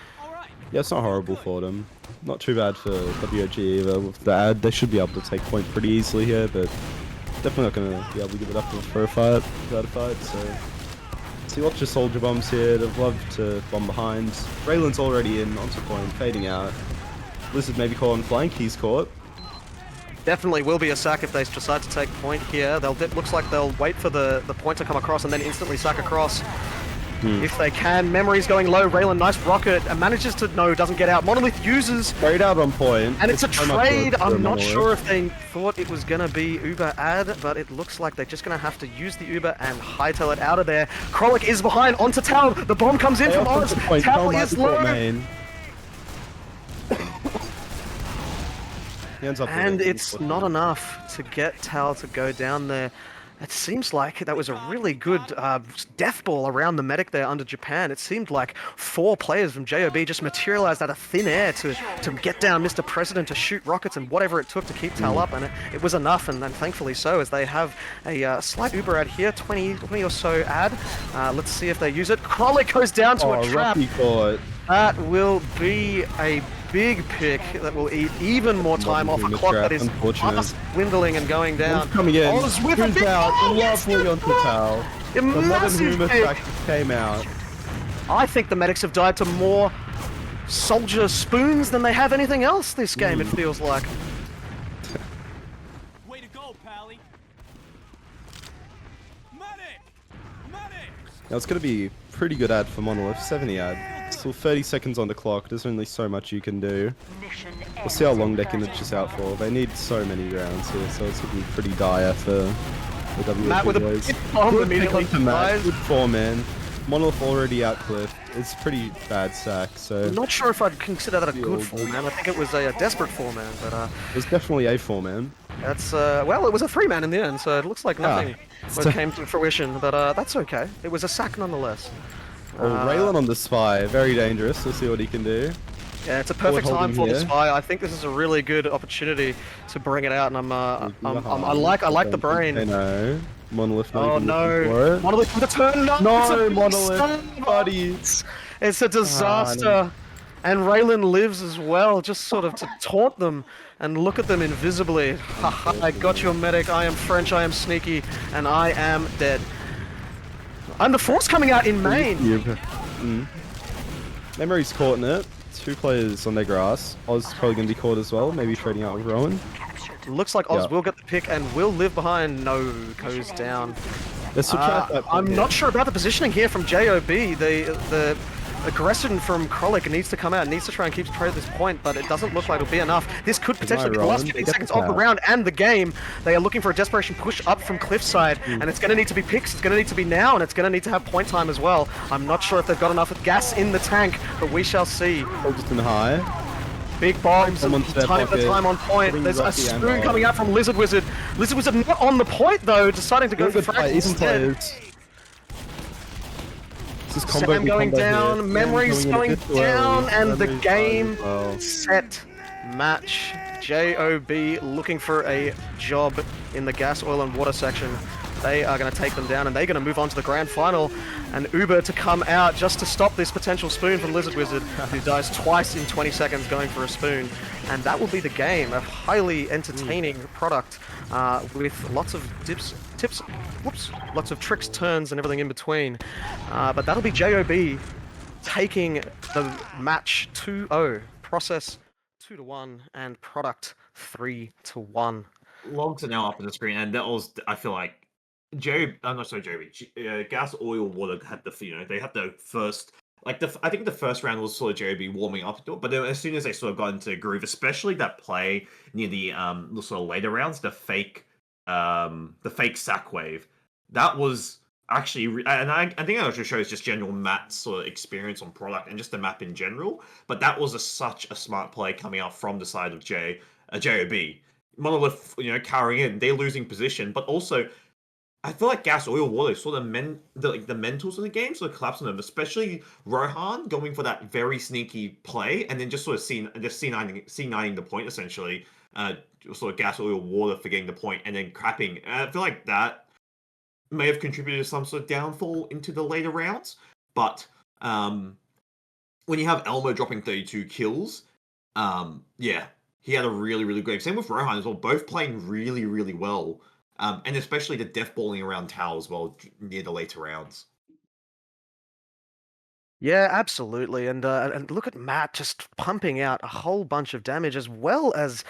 Yeah, it's not horrible for them. Not too bad for WOG either. With the ad, they should be able to take point pretty easily here, but definitely not going to be able to give it up for a fight, without a fight, so... See lots of soldier bombs here. They'd love to bomb behind. Raylan's already in, onto point, fading out. Lizard maybe caught on flank, he's caught. Definitely will be a sack if they decide to take point here. Looks like they'll wait for the point to come across and then instantly sack across. If they can. Memory's going low. Raylan, nice rocket. Manages to, doesn't get out. Monolith uses... Trade out on point. And it's a trade. I'm not sure if they thought it was going to be Uber ad, but it looks like they're just going to have to use the Uber and hightail it out of there. Krollik is behind onto Tal. The bomb comes in from Oz. Tal is low. And it's not enough to get Tal to go down there. It seems like that was a really good death ball around the medic there under Japan. It seemed like 4 players from JOB just materialized out of thin air to get down Mr. President, to shoot rockets and whatever it took to keep Tal up, and it was enough, and thankfully so, as they have a slight Uber ad here, 20 or so ad. Let's see if they use it. Krollik goes down to a trap. That will be a big pick that will eat even more time off a clock that is fast dwindling and going down. Coming in. Oz with a big lovely onto Tal. The massive pick. Came out. I think the medics have died to more soldier spoons than they have anything else this game, it feels like. Way to go, Pally. Medic! Now it's going to be pretty good ad for Monolith. 70 ad. Still 30 seconds on the clock. There's only so much you can do. Mission We'll see how ends long in they can 30 just out for. They need so many rounds here, so it's looking pretty dire for the WAP Matt with a boys. big bomb Good pick immediately onto Matt. dies. Good 4-man. Monolith already outcliffed. It's pretty bad sack, so I'm not sure if I'd consider that a good old- 4-man. I think it was a desperate 4-man, but it was definitely a 4-man. that's well, it was a 3-man in the end, so it looks like nothing came to fruition. But that's okay. It was a sack nonetheless. Oh, Raylan on the spy, very dangerous. We'll see what he can do. Yeah, it's a perfect Forward time holding for the here. spy. I think this is a really good opportunity to bring it out, and I like the brain. No, Monolith. Not Oh even looking no! for it. Monolith with a turn. No, No, it's a Monolith, stun. buddy. It's a disaster. And Raylan lives as well, just sort of to taunt them and look at them invisibly. Haha, I got your medic, I am French, I am sneaky, and I am dead. And the force coming out in main. Memory's caught in it. 2 players on their grass. Oz is probably going to be caught as well, maybe trading out with Rowan. captured. Looks like Oz Yeah. will get the pick and will live behind. No, goes down. They're switching out that I'm point not here. sure about the positioning here from JOB. The aggression from Krolik needs to come out, needs to try and keep trade this point, but it doesn't look like it'll be enough. This could potentially be the last Rowan. 15 Get the seconds of the tap. round and the game. They are looking for a desperation push up from Cliffside, and it's going to need to be picks. It's going to need to be now, and it's going to need to have point time as well. I'm not sure if they've got enough gas in the tank, but we shall see. Just in high. Big bombs, Someone to their time the pocket. time on point. Putting There's a Rocky and spoon Oz. coming out from Lizard Wizard. Lizard Wizard not on the point though, deciding to go for Good play, fractions even instead. players. This is combo Sam going combo down, here. memories Sam going in a bit too down, early. and the Memory's game fine as well. set match. JOB looking for a job in the gas, oil, and water section. They are going to take them down, and they're going to move on to the grand final. And Uber to come out just to stop this potential spoon from Lizard Wizard, who dies twice in 20 seconds going for a spoon. And that will be the game. A highly entertaining product with lots of tips, lots of tricks, turns, and everything in between. But that'll be JOB taking the match 2-0, process 2-1, and product 3-1. Logs are now up on the screen, and that was, I feel like, I'm not sorry, JB. Gas, oil, water had they had the first, I think the first round was sort of JB warming up to it, but then as soon as they sort of got into the groove, especially that play near the sort of later rounds, the fake sack wave, that was actually, and I think that also shows just general Matt's sort of experience on product and just the map in general. But that was such a smart play coming out from the side of JOB. Monolith, carrying in, they're losing position, but also I feel like gas, oil, water sort of the mentals of the game sort of collapse on them, especially Rohan going for that very sneaky play and then just sort of C9ing the point essentially. Sort of gas, oil, water for getting the point and then crapping. I feel like that may have contributed to some sort of downfall into the later rounds. But when you have Elmo dropping 32 kills, yeah, he had a really, really good game. Same with Rohan as well, both playing really, really well. And especially the death balling around tower as well near the later rounds. Yeah, absolutely, and look at Matt just pumping out a whole bunch of damage, as well as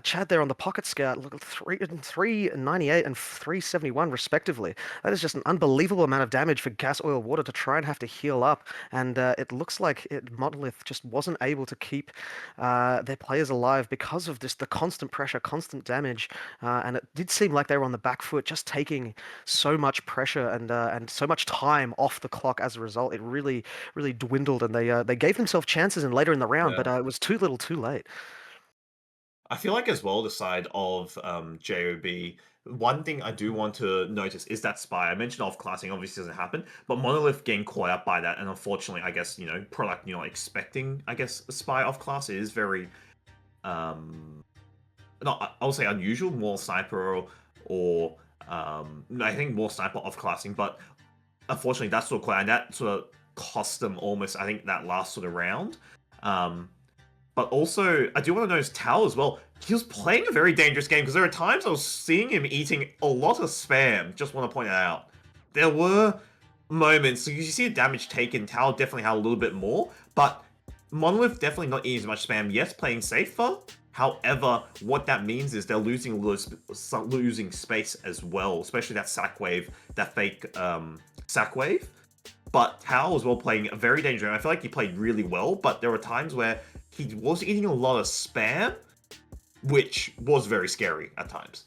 Chad there on the pocket scout. Look at 398 and 371 respectively. That is just an unbelievable amount of damage for gas, oil, water to try and have to heal up. And it looks like Monolith just wasn't able to keep their players alive because of the constant pressure, constant damage, and it did seem like they were on the back foot, just taking so much pressure and so much time off the clock as a result. It really dwindled, and they gave themselves chances and later in the round, but it was too little too late. I feel like as well, the side of JOB, one thing I do want to notice is that spy. I mentioned off-classing obviously doesn't happen, but Monolith getting caught out by that, and unfortunately, I guess, product, you're not expecting, I guess, a spy off-class is very, not, I'll say unusual, more sniper or I think more sniper off-classing, but unfortunately, that's sort of caught, and that sort of cost them almost, I think, that last sort of round. But also, I do want to notice Tao as well. He was playing a very dangerous game because there are times I was seeing him eating a lot of spam. Just want to point that out. There were moments, so you see the damage taken, Tao definitely had a little bit more, but Monolith definitely not eating as much spam. Yes, playing safer. However, what that means is they're losing space as well, especially that sack wave, that fake sack wave. But Tao as well playing a very dangerous game. I feel like he played really well, but there were times where he was eating a lot of spam, which was very scary at times.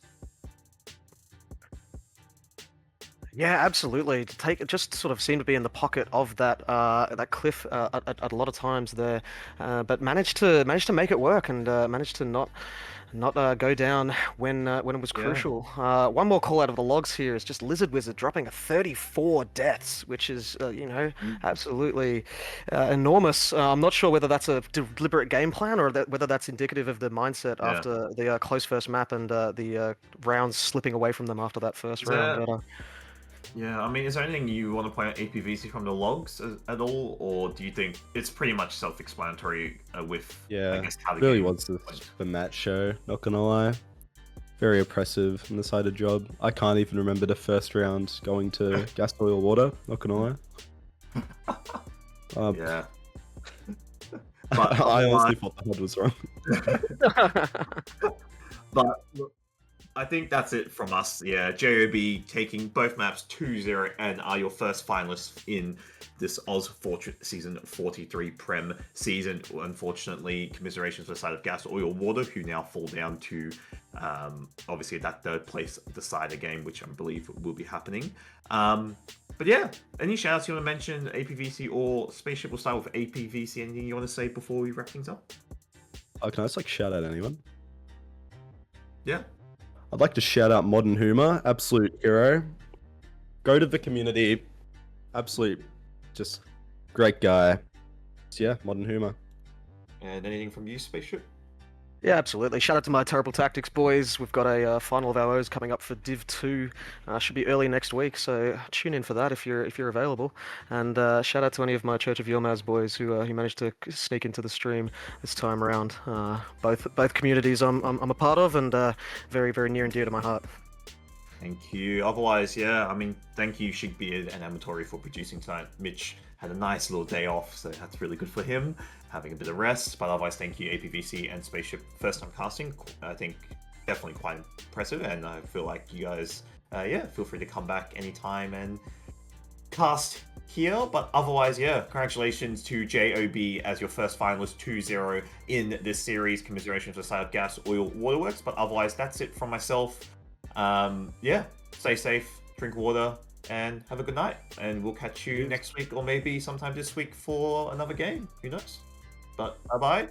Yeah, absolutely. Just sort of seemed to be in the pocket of that cliff at a lot of times there, but managed to make it work and managed to not go down when it was crucial. One more call out of the logs here is just Lizard Wizard dropping a 34 deaths, which is absolutely enormous. I'm not sure whether that's a deliberate game plan or whether that's indicative of the mindset after the close first map and the rounds slipping away from them after that first round. But, yeah, I mean, is there anything you want to point out APVC from the logs at all, or do you think it's pretty much self-explanatory with, I guess, how the really game was the match show, not gonna lie. Very oppressive on the side of job. I can't even remember the first round going to gas, oil, water, not gonna lie. Yeah. But I honestly thought the HUD was wrong. But look, I think that's it from us. Yeah, JOB taking both maps 2-0 and are your first finalists in this ozfortress season 43 Prem season. Unfortunately, commiserations for the side of Gas, Oil, Water, who now fall down to obviously that third place decider game, which I believe will be happening. But yeah, any shout outs you want to mention, APVC or Spaceship? We'll start with APVC. Anything you want to say before we wrap things up? Oh, can I just shout out anyone? Yeah. I'd like to shout out Modern Huma, absolute hero. Go to the community, absolute, just great guy. So yeah, Modern Huma. And anything from you, Spaceship? Yeah, absolutely. Shout out to my Terrible Tactics boys. We've got a final of our O's coming up for Div 2. Should be early next week, so tune in for that if you're available. And shout out to any of my Church of Yilmaz boys who managed to sneak into the stream this time around. Both communities I'm a part of, and very, very near and dear to my heart. Thank you. Otherwise, yeah, I mean, thank you, Shigbeard and Amatori, for producing tonight. Mitch had a nice little day off, so that's really good for him, having a bit of rest. But otherwise, thank you, APVC and Spaceship. First time casting, I think definitely quite impressive, and I feel like you guys, feel free to come back anytime and cast here. But otherwise, yeah, congratulations to JOB as your first finalist 2-0 in this series. Commiserations for Side of Gas, Oil, Waterworks. But otherwise, that's it from myself. Stay safe, drink water, and have a good night. And we'll catch you next week or maybe sometime this week for another game. Who knows? But bye-bye.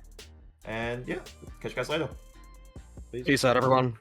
And yeah, catch you guys later. Peace out, everyone.